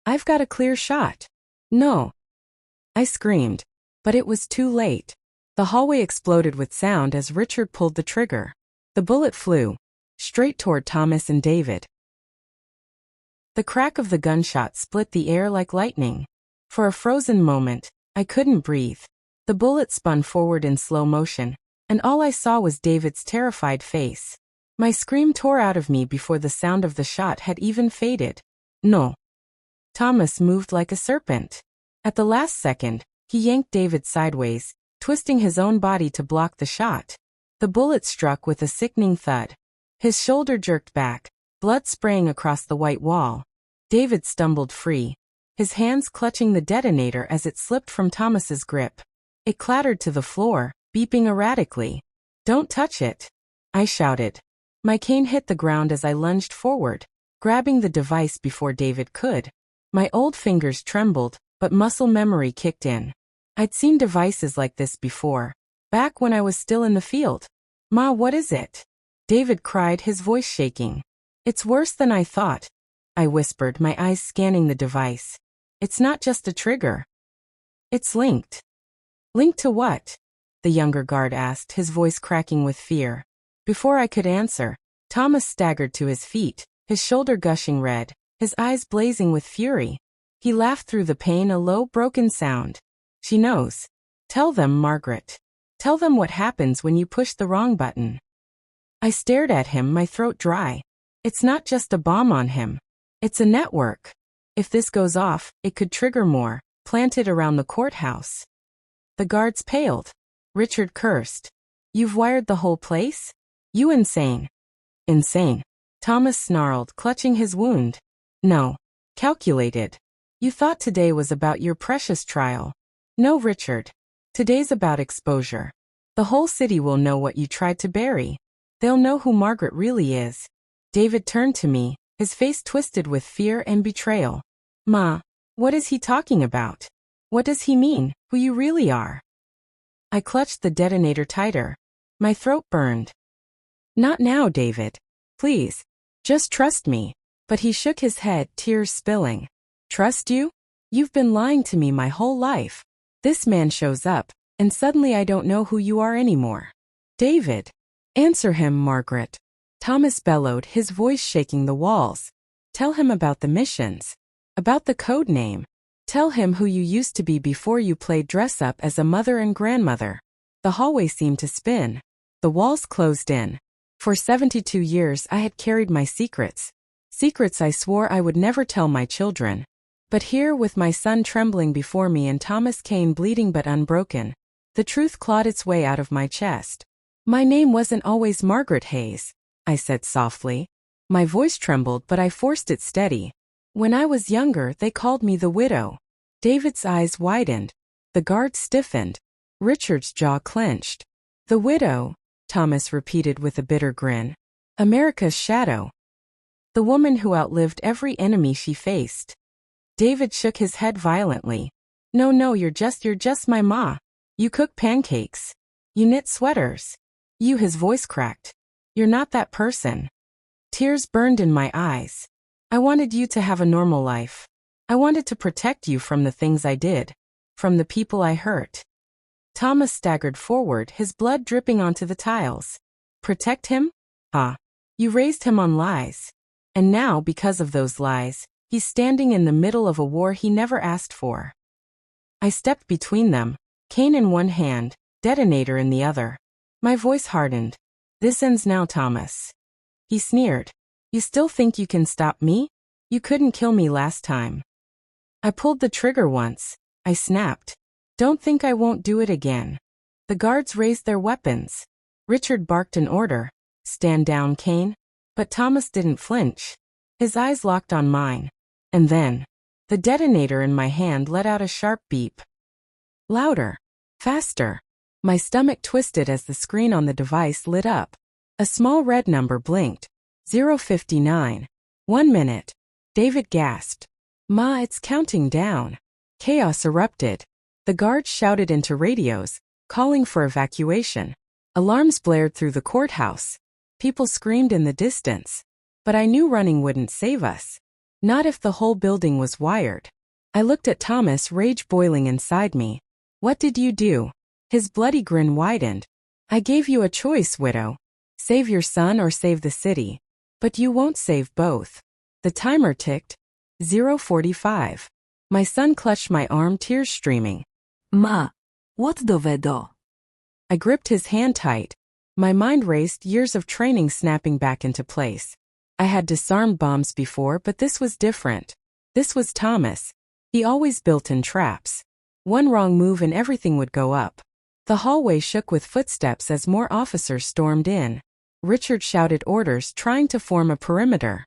"I've got a clear shot." "No!" I screamed. But it was too late. The hallway exploded with sound as Richard pulled the trigger. The bullet flew straight toward Thomas and David. The crack of the gunshot split the air like lightning. For a frozen moment, I couldn't breathe. The bullet spun forward in slow motion, and all I saw was David's terrified face. My scream tore out of me before the sound of the shot had even faded. "No." Thomas moved like a serpent. At the last second, he yanked David sideways, twisting his own body to block the shot. The bullet struck with a sickening thud. His shoulder jerked back, blood spraying across the white wall. David stumbled free, his hands clutching the detonator as it slipped from Thomas's grip. It clattered to the floor, beeping erratically. "Don't touch it," I shouted. My cane hit the ground as I lunged forward, grabbing the device before David could. My old fingers trembled, but muscle memory kicked in. I'd seen devices like this before, back when I was still in the field. "Ma, what is it?" David cried, his voice shaking. "It's worse than I thought," I whispered, my eyes scanning the device. "It's not just a trigger. It's linked." "Linked to what?" the younger guard asked, his voice cracking with fear. Before I could answer, Thomas staggered to his feet, his shoulder gushing red, his eyes blazing with fury. He laughed through the pain, a low, broken sound. "She knows. Tell them, Margaret. Tell them what happens when you push the wrong button." I stared at him, my throat dry. "It's not just a bomb on him. It's a network. If this goes off, it could trigger more, planted around the courthouse." The guards paled. Richard cursed. "You've wired the whole place? You insane." Insane. Thomas snarled, clutching his wound. No. Calculated. You thought today was about your precious trial. No, Richard. Today's about exposure. The whole city will know what you tried to bury. They'll know who Margaret really is. David turned to me, his face twisted with fear and betrayal. Ma, what is he talking about? What does he mean, who you really are? I clutched the detonator tighter. My throat burned. Not now, David. Please. Just trust me. But he shook his head, tears spilling. Trust you? You've been lying to me my whole life. This man shows up, and suddenly I don't know who you are anymore. David. Answer him, Margaret. Thomas bellowed, his voice shaking the walls. Tell him about the missions. About the code name. Tell him who you used to be before you played dress-up as a mother and grandmother. The hallway seemed to spin. The walls closed in. For 72 years I had carried my secrets. Secrets I swore I would never tell my children. But here, with my son trembling before me and Thomas Kane bleeding but unbroken, the truth clawed its way out of my chest. My name wasn't always Margaret Hayes, I said softly. My voice trembled, but I forced it steady. When I was younger, they called me the widow. David's eyes widened. The guard stiffened. Richard's jaw clenched. The widow, Thomas repeated with a bitter grin. America's shadow. The woman who outlived every enemy she faced. David shook his head violently. No, you're just my ma. You cook pancakes. You knit sweaters. His voice cracked. You're not that person. Tears burned in my eyes. I wanted you to have a normal life. I wanted to protect you from the things I did. From the people I hurt. Thomas staggered forward, his blood dripping onto the tiles. Protect him? Ah. You raised him on lies. And now, because of those lies, he's standing in the middle of a war he never asked for. I stepped between them, cane in one hand, detonator in the other. My voice hardened. This ends now, Thomas. He sneered. You still think you can stop me? You couldn't kill me last time. I pulled the trigger once. I snapped. Don't think I won't do it again. The guards raised their weapons. Richard barked an order. Stand down, Kane. But Thomas didn't flinch. His eyes locked on mine. And then, the detonator in my hand let out a sharp beep. Louder. Faster. My stomach twisted as the screen on the device lit up. A small red number blinked. 0:59. 1 minute. David gasped. Ma, it's counting down. Chaos erupted. The guards shouted into radios, calling for evacuation. Alarms blared through the courthouse. People screamed in the distance. But I knew running wouldn't save us. Not if the whole building was wired. I looked at Thomas, rage boiling inside me. What did you do? His bloody grin widened. I gave you a choice, widow. Save your son or save the city. But you won't save both. The timer ticked. 0:45. My son clutched my arm, tears streaming. Ma, what do vedo? I gripped his hand tight. My mind raced, years of training snapping back into place. I had disarmed bombs before, but this was different. This was Thomas. He always built in traps. One wrong move and everything would go up. The hallway shook with footsteps as more officers stormed in. Richard shouted orders, trying to form a perimeter.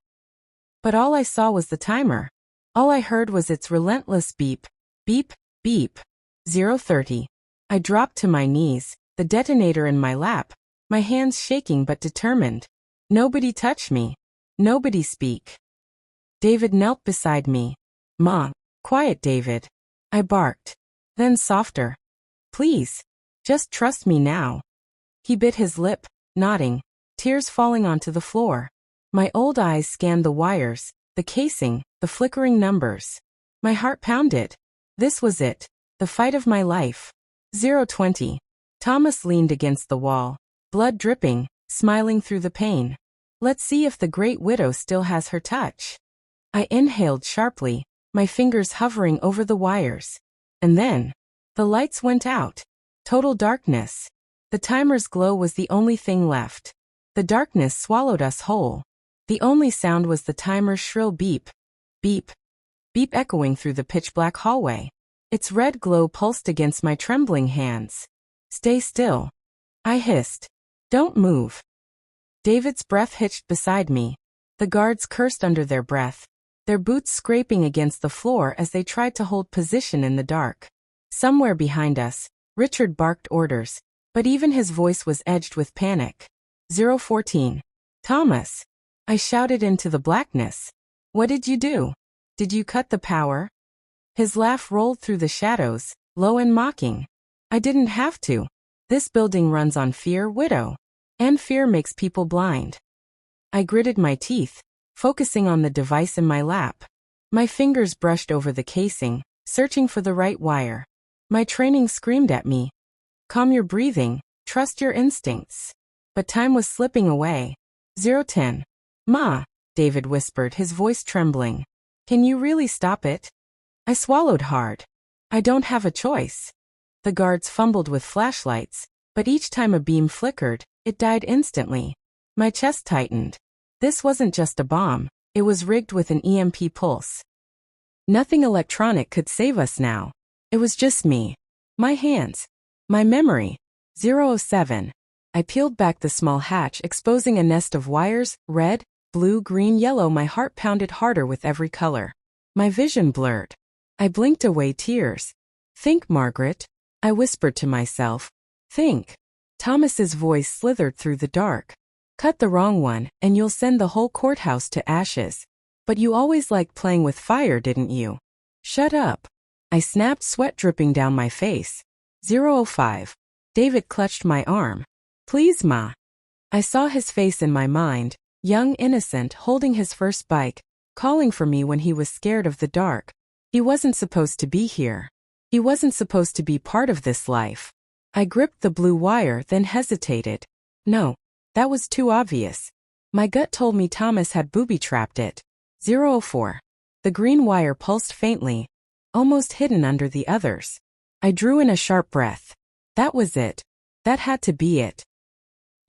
But all I saw was the timer. All I heard was its relentless beep, beep, beep. 0:30. I dropped to my knees, the detonator in my lap, my hands shaking but determined. Nobody touch me. Nobody speak. David knelt beside me. Ma, quiet, David. I barked. Then softer. Please. Just trust me now. He bit his lip, nodding, tears falling onto the floor. My old eyes scanned the wires, the casing, the flickering numbers. My heart pounded. This was it, the fight of my life. 0:20. Thomas leaned against the wall, blood dripping, smiling through the pain. Let's see if the great widow still has her touch. I inhaled sharply, my fingers hovering over the wires. And then, the lights went out. Total darkness. The timer's glow was the only thing left. The darkness swallowed us whole. The only sound was the timer's shrill beep, beep, beep echoing through the pitch-black hallway. Its red glow pulsed against my trembling hands. Stay still. I hissed. Don't move. David's breath hitched beside me. The guards cursed under their breath, their boots scraping against the floor as they tried to hold position in the dark. Somewhere behind us, Richard barked orders, but even his voice was edged with panic. 014. Thomas! I shouted into the blackness. What did you do? Did you cut the power? His laugh rolled through the shadows, low and mocking. I didn't have to. This building runs on fear, widow. And fear makes people blind. I gritted my teeth, focusing on the device in my lap. My fingers brushed over the casing, searching for the right wire. My training screamed at me. Calm your breathing, trust your instincts. But time was slipping away. 010. Ma, David whispered, his voice trembling. Can you really stop it? I swallowed hard. I don't have a choice. The guards fumbled with flashlights, but each time a beam flickered, it died instantly. My chest tightened. This wasn't just a bomb, it was rigged with an EMP pulse. Nothing electronic could save us now. It was just me. My hands. My memory. 007. I peeled back the small hatch, exposing a nest of wires, red, blue, green, yellow. My heart pounded harder with every color. My vision blurred. I blinked away tears. Think, Margaret. I whispered to myself. Think. Thomas's voice slithered through the dark. Cut the wrong one, and you'll send the whole courthouse to ashes. But you always liked playing with fire, didn't you? Shut up. I snapped, sweat dripping down my face. 005. David clutched my arm. Please, Ma. I saw his face in my mind, young, innocent, holding his first bike, calling for me when he was scared of the dark. He wasn't supposed to be here. He wasn't supposed to be part of this life. I gripped the blue wire, then hesitated. No, that was too obvious. My gut told me Thomas had booby-trapped it. 004. The green wire pulsed faintly, almost hidden under the others. I drew in a sharp breath. That was it. That had to be it.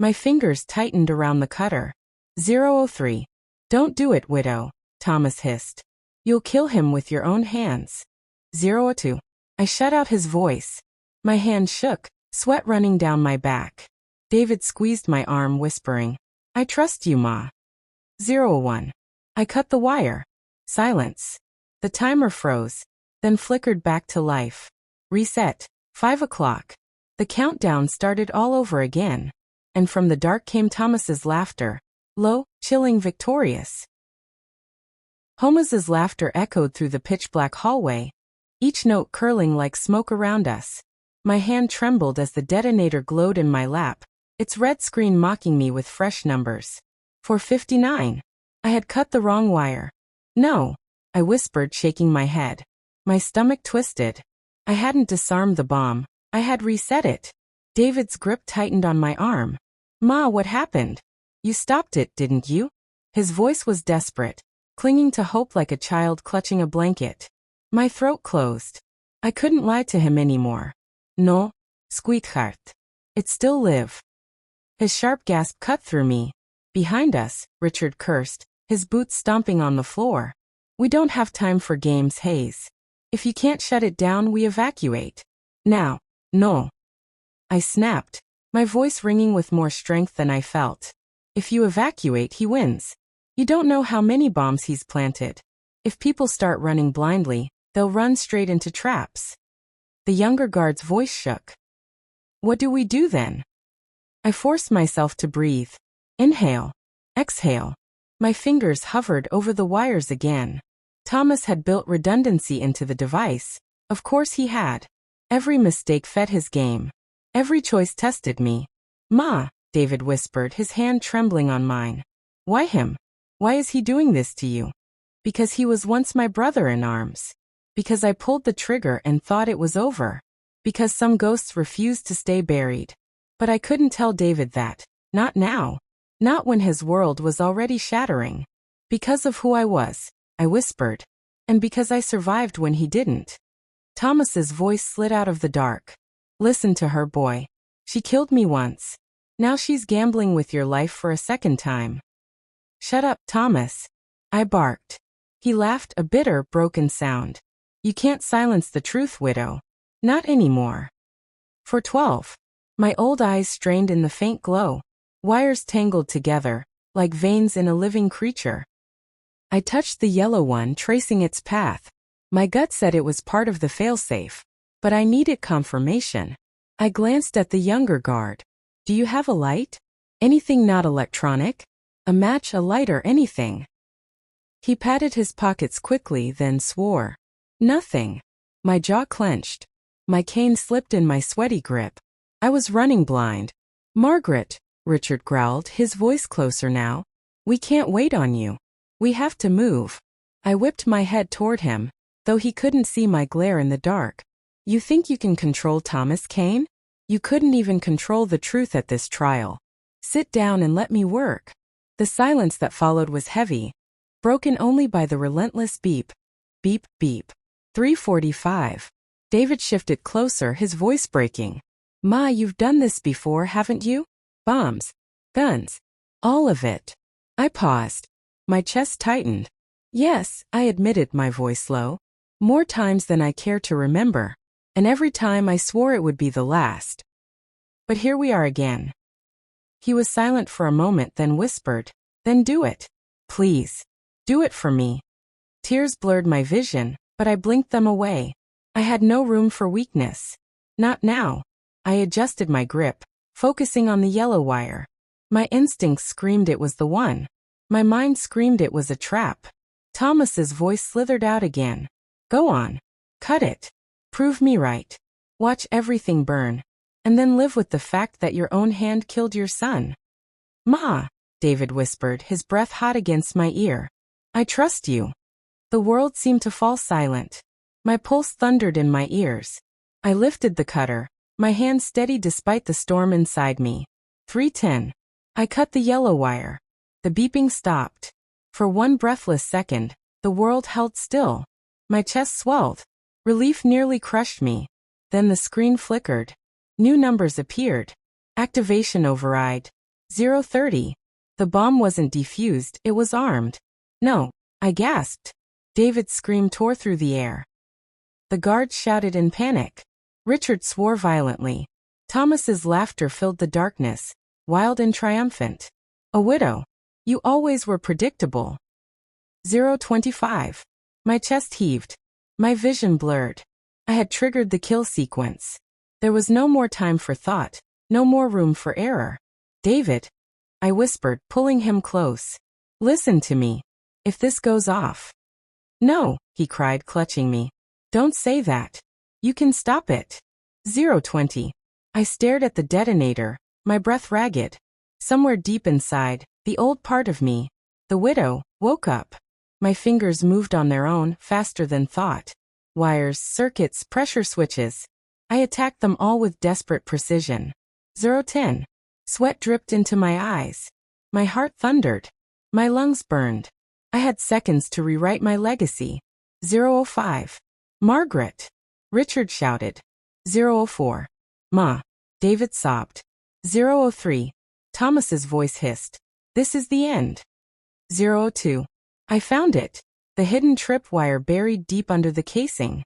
My fingers tightened around the cutter. 003. Don't do it, widow, Thomas hissed. You'll kill him with your own hands. 002. I shut out his voice. My hand shook, sweat running down my back. David squeezed my arm, whispering, I trust you, Ma. 001. I cut the wire. Silence. The timer froze, then flickered back to life. Reset. 5 o'clock. The countdown started all over again. And from the dark came Thomas's laughter. Low, chilling, victorious. Holmes's laughter echoed through the pitch-black hallway, each note curling like smoke around us. My hand trembled as the detonator glowed in my lap, its red screen mocking me with fresh numbers. 459. I had cut the wrong wire. No, I whispered, shaking my head. My stomach twisted. I hadn't disarmed the bomb. I had reset it. David's grip tightened on my arm. Ma, what happened? You stopped it, didn't you? His voice was desperate, clinging to hope like a child clutching a blanket. My throat closed. I couldn't lie to him anymore. No, sweetheart. It still live. His sharp gasp cut through me. Behind us, Richard cursed, his boots stomping on the floor. We don't have time for games, Hayes. If you can't shut it down, we evacuate. Now. No. I snapped, my voice ringing with more strength than I felt. If you evacuate, he wins. You don't know how many bombs he's planted. If people start running blindly, they'll run straight into traps. The younger guard's voice shook. What do we do then? I forced myself to breathe. Inhale. Exhale. My fingers hovered over the wires again. Thomas had built redundancy into the device. Of course he had. Every mistake fed his game. Every choice tested me. Ma, David whispered, his hand trembling on mine. Why him? Why is he doing this to you? Because he was once my brother in arms. Because I pulled the trigger and thought it was over. Because some ghosts refused to stay buried. But I couldn't tell David that. Not now. Not when his world was already shattering. Because of who I was, I whispered. And because I survived when he didn't. Thomas's voice slid out of the dark. Listen to her, boy. She killed me once. Now she's gambling with your life for a second time. Shut up, Thomas. I barked. He laughed, a bitter, broken sound. You can't silence the truth, widow. Not anymore. 412. My old eyes strained in the faint glow. Wires tangled together, like veins in a living creature. I touched the yellow one, tracing its path. My gut said it was part of the failsafe, but I needed confirmation. I glanced at the younger guard. Do you have a light? Anything not electronic? A match, a lighter, anything? He patted his pockets quickly, then swore. Nothing. My jaw clenched. My cane slipped in my sweaty grip. I was running blind. Margaret, Richard growled, his voice closer now. We can't wait on you. We have to move. I whipped my head toward him, though he couldn't see my glare in the dark. You think you can control Thomas Kane? You couldn't even control the truth at this trial. Sit down and let me work. The silence that followed was heavy, broken only by the relentless beep. Beep, beep. 3:45. David shifted closer, his voice breaking. Ma, you've done this before, haven't you? Bombs. Guns. All of it. I paused. My chest tightened. Yes, I admitted, my voice low. More times than I care to remember. And every time I swore it would be the last. But here we are again. He was silent for a moment, then whispered, Then do it. Please. Do it for me. Tears blurred my vision, but I blinked them away. I had no room for weakness. Not now. I adjusted my grip, focusing on the yellow wire. My instincts screamed it was the one. My mind screamed it was a trap. Thomas's voice slithered out again. Go on. Cut it. Prove me right. Watch everything burn. And then live with the fact that your own hand killed your son. Ma, David whispered, his breath hot against my ear. I trust you. The world seemed to fall silent. My pulse thundered in my ears. I lifted the cutter, my hand steady despite the storm inside me. 3:10. I cut the yellow wire. The beeping stopped. For one breathless second, the world held still. My chest swelled. Relief nearly crushed me. Then the screen flickered. New numbers appeared. Activation override. 0:30. The bomb wasn't defused, it was armed. No, I gasped. David's scream tore through the air. The guards shouted in panic. Richard swore violently. Thomas's laughter filled the darkness, wild and triumphant. A widow. You always were predictable. 0:25. My chest heaved. My vision blurred. I had triggered the kill sequence. There was no more time for thought, no more room for error. David, I whispered, pulling him close. Listen to me. If this goes off. No, he cried, clutching me. Don't say that. You can stop it. 0:20. I stared at the detonator, my breath ragged. Somewhere deep inside, the old part of me, the widow, woke up. My fingers moved on their own, faster than thought. Wires, circuits, pressure switches. I attacked them all with desperate precision. 0:10. Sweat dripped into my eyes. My heart thundered. My lungs burned. I had seconds to rewrite my legacy. 0:05. Margaret! Richard shouted. 0:04. Ma! David sobbed. 0:03. Thomas's voice hissed. This is the end. 0:02. I found it. The hidden tripwire buried deep under the casing.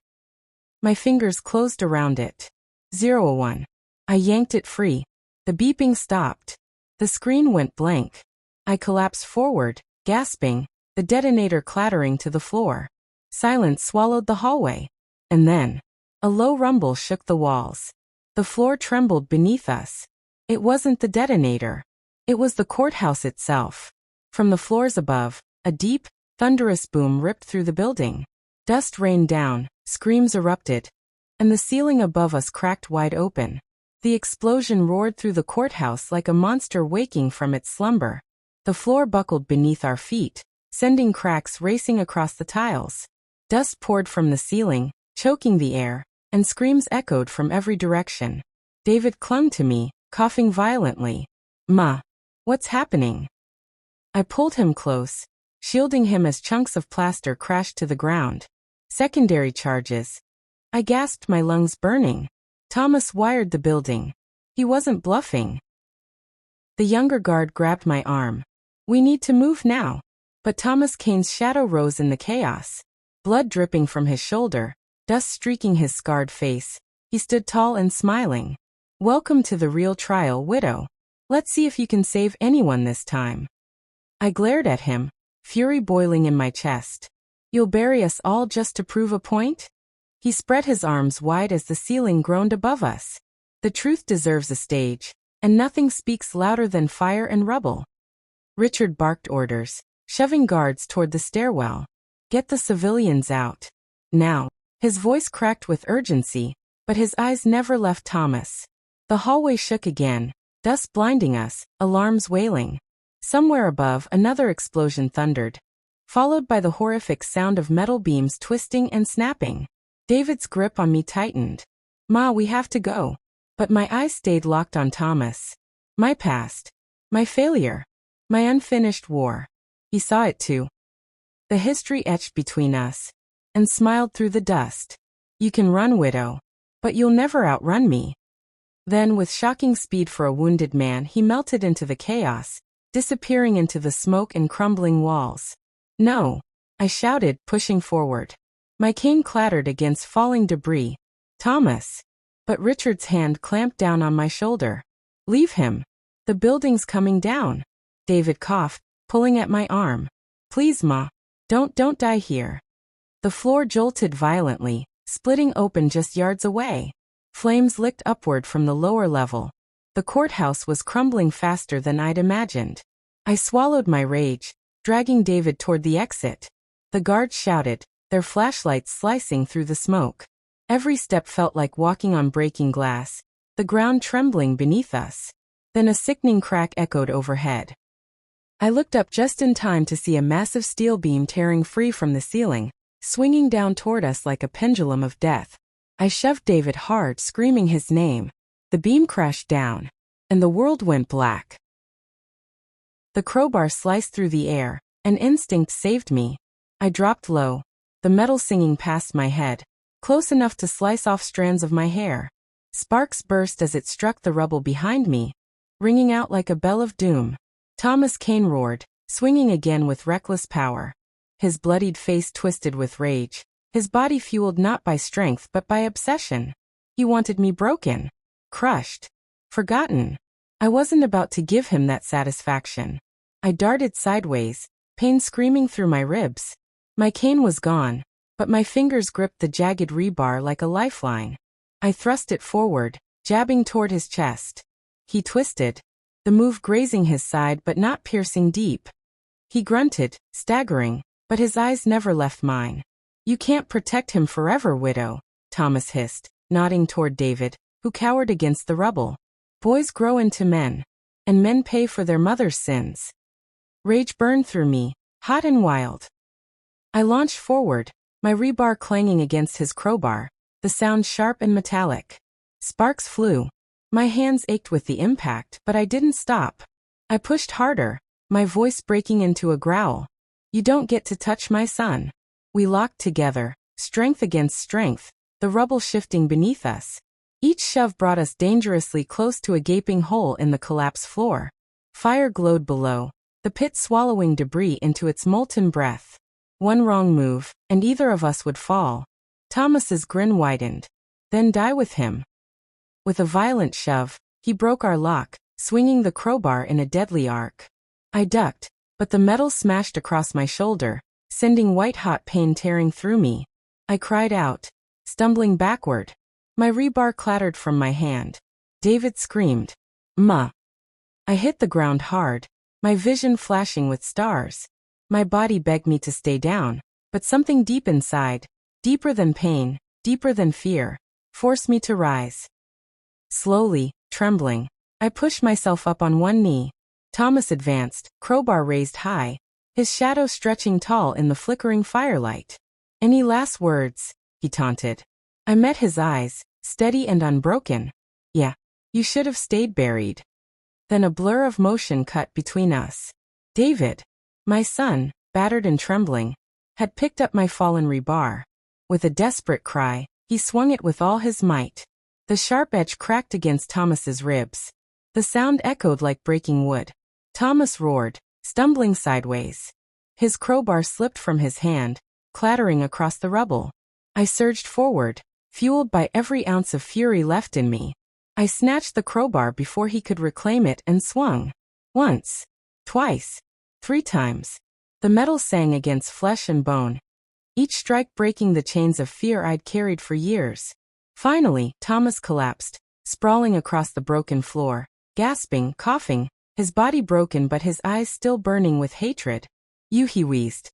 My fingers closed around it. 0:01. I yanked it free. The beeping stopped. The screen went blank. I collapsed forward, gasping, the detonator clattering to the floor. Silence swallowed the hallway. And then, a low rumble shook the walls. The floor trembled beneath us. It wasn't the detonator. It was the courthouse itself. From the floors above, a deep, thunderous boom ripped through the building. Dust rained down, screams erupted, and the ceiling above us cracked wide open. The explosion roared through the courthouse like a monster waking from its slumber. The floor buckled beneath our feet, sending cracks racing across the tiles. Dust poured from the ceiling, choking the air, and screams echoed from every direction. David clung to me, coughing violently. Ma, what's happening? I pulled him close, shielding him as chunks of plaster crashed to the ground. Secondary charges. I gasped, my lungs burning. Thomas wired the building. He wasn't bluffing. The younger guard grabbed my arm. We need to move now. But Thomas Kane's shadow rose in the chaos. Blood dripping from his shoulder, dust streaking his scarred face. He stood tall and smiling. Welcome to the real trial, widow. Let's see if you can save anyone this time. I glared at him, fury boiling in my chest. You'll bury us all just to prove a point? He spread his arms wide as the ceiling groaned above us. The truth deserves a stage, and nothing speaks louder than fire and rubble. Richard barked orders, shoving guards toward the stairwell. Get the civilians out. Now. His voice cracked with urgency, but his eyes never left Thomas. The hallway shook again, dust blinding us, alarms wailing. Somewhere above, another explosion thundered, followed by the horrific sound of metal beams twisting and snapping. David's grip on me tightened. Ma, we have to go. But my eyes stayed locked on Thomas. My past. My failure. My unfinished war. He saw it too. The history etched between us, and smiled through the dust. You can run, widow, but you'll never outrun me. Then, with shocking speed for a wounded man, he melted into the chaos, disappearing into the smoke and crumbling walls. No, I shouted, pushing forward. My cane clattered against falling debris. Thomas. But Richard's hand clamped down on my shoulder. Leave him. The building's coming down. David coughed, pulling at my arm. Please, Ma. Don't die here. The floor jolted violently, splitting open just yards away. Flames licked upward from the lower level. The courthouse was crumbling faster than I'd imagined. I swallowed my rage, dragging David toward the exit. The guards shouted, their flashlights slicing through the smoke. Every step felt like walking on breaking glass, the ground trembling beneath us. Then a sickening crack echoed overhead. I looked up just in time to see a massive steel beam tearing free from the ceiling, swinging down toward us like a pendulum of death. I shoved David hard, screaming his name. The beam crashed down, and the world went black. The crowbar sliced through the air, and instinct saved me. I dropped low, the metal singing past my head, close enough to slice off strands of my hair. Sparks burst as it struck the rubble behind me, ringing out like a bell of doom. Thomas Kane roared, swinging again with reckless power. His bloodied face twisted with rage, his body fueled not by strength but by obsession. He wanted me broken, crushed, forgotten. I wasn't about to give him that satisfaction. I darted sideways, pain screaming through my ribs. My cane was gone, but my fingers gripped the jagged rebar like a lifeline. I thrust it forward, jabbing toward his chest. He twisted, the move grazing his side but not piercing deep. He grunted, staggering, but his eyes never left mine. You can't protect him forever, widow, Thomas hissed, nodding toward David, who cowered against the rubble. Boys grow into men, and men pay for their mother's sins. Rage burned through me, hot and wild. I launched forward, my rebar clanging against his crowbar, the sound sharp and metallic. Sparks flew. My hands ached with the impact, but I didn't stop. I pushed harder, my voice breaking into a growl. You don't get to touch my son. We locked together, strength against strength, the rubble shifting beneath us. Each shove brought us dangerously close to a gaping hole in the collapsed floor. Fire glowed below, the pit swallowing debris into its molten breath. One wrong move, and either of us would fall. Thomas's grin widened. Then die with him. With a violent shove, he broke our lock, swinging the crowbar in a deadly arc. I ducked, but the metal smashed across my shoulder, sending white-hot pain tearing through me. I cried out, stumbling backward. My rebar clattered from my hand. David screamed, Ma. I hit the ground hard, my vision flashing with stars. My body begged me to stay down, but something deep inside, deeper than pain, deeper than fear, forced me to rise. Slowly, trembling, I pushed myself up on one knee. Thomas advanced, crowbar raised high, his shadow stretching tall in the flickering firelight. Any last words? He taunted. I met his eyes, steady and unbroken. Yeah, you should have stayed buried. Then a blur of motion cut between us. David, my son, battered and trembling, had picked up my fallen rebar. With a desperate cry, he swung it with all his might. The sharp edge cracked against Thomas's ribs. The sound echoed like breaking wood. Thomas roared, stumbling sideways. His crowbar slipped from his hand, clattering across the rubble. I surged forward, fueled by every ounce of fury left in me. I snatched the crowbar before he could reclaim it and swung. Once, twice, 3 times. The metal sang against flesh and bone, each strike breaking the chains of fear I'd carried for years. Finally, Thomas collapsed, sprawling across the broken floor, gasping, coughing, his body broken but his eyes still burning with hatred. "You," he wheezed.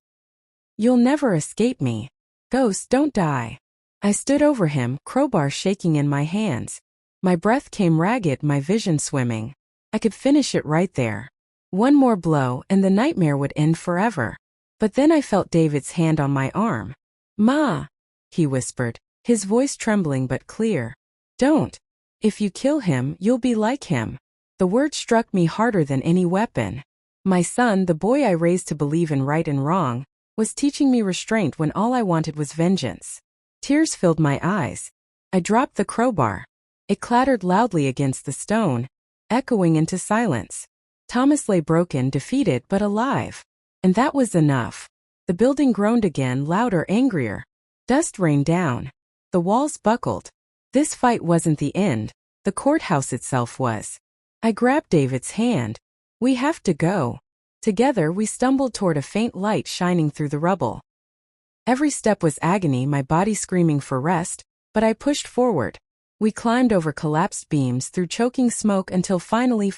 "You'll never escape me. Ghost, don't die." I stood over him, crowbar shaking in my hands. My breath came ragged, my vision swimming. I could finish it right there. One more blow and the nightmare would end forever. But then I felt David's hand on my arm. "Ma," he whispered, his voice trembling but clear. "Don't. If you kill him, you'll be like him." The word struck me harder than any weapon. My son, the boy I raised to believe in right and wrong, was teaching me restraint when all I wanted was vengeance. Tears filled my eyes. I dropped the crowbar. It clattered loudly against the stone, echoing into silence. Thomas lay broken, defeated but alive. And that was enough. The building groaned again, louder, angrier. Dust rained down. The walls buckled. This fight wasn't the end. The courthouse itself was. I grabbed David's hand. "We have to go." Together we stumbled toward a faint light shining through the rubble. Every step was agony, my body screaming for rest, but I pushed forward. We climbed over collapsed beams, through choking smoke until finally,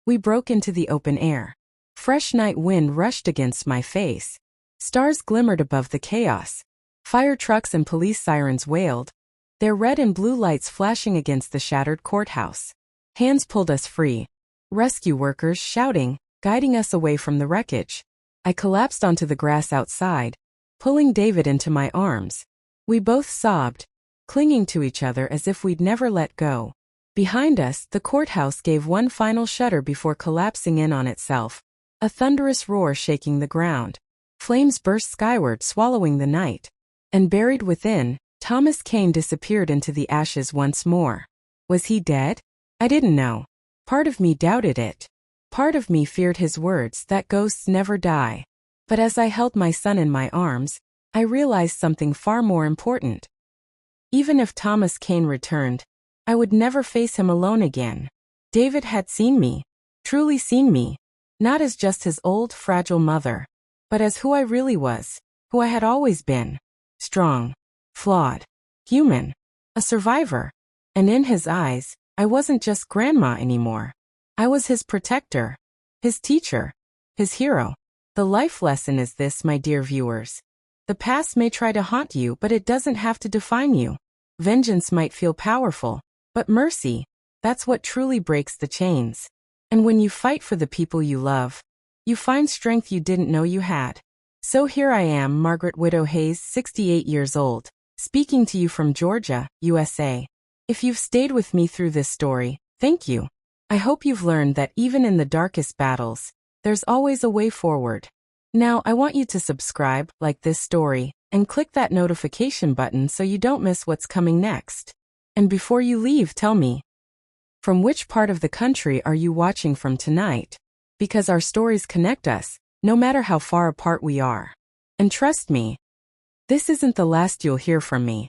we broke into the open air. Fresh night wind rushed against my face. Stars glimmered above the chaos. Fire trucks and police sirens wailed, their red and blue lights flashing against the shattered courthouse. Hands pulled us free. Rescue workers shouting, guiding us away from the wreckage. I collapsed onto the grass outside, pulling David into my arms. We both sobbed, clinging to each other as if we'd never let go. Behind us, the courthouse gave one final shudder before collapsing in on itself, a thunderous roar shaking the ground. Flames burst skyward, swallowing the night. And buried within, Thomas Kane disappeared into the ashes once more. Was he dead? I didn't know. Part of me doubted it. Part of me feared his words that ghosts never die. But as I held my son in my arms, I realized something far more important. Even if Thomas Kane returned, I would never face him alone again. David had seen me, truly seen me, not as just his old, fragile mother, but as who I really was, who I had always been. Strong, flawed, human, a survivor. And in his eyes, I wasn't just grandma anymore. I was his protector, his teacher, his hero. The life lesson is this, my dear viewers. The past may try to haunt you, but it doesn't have to define you. Vengeance might feel powerful, but mercy, that's what truly breaks the chains. And when you fight for the people you love, you find strength you didn't know you had. So here I am, Margaret Widow Hayes, 68 years old, speaking to you from Georgia, USA. If you've stayed with me through this story, thank you. I hope you've learned that even in the darkest battles, there's always a way forward. Now I want you to subscribe, like this story, and click that notification button so you don't miss what's coming next. And before you leave, tell me, from which part of the country are you watching from tonight? Because our stories connect us, no matter how far apart we are. And trust me, this isn't the last you'll hear from me.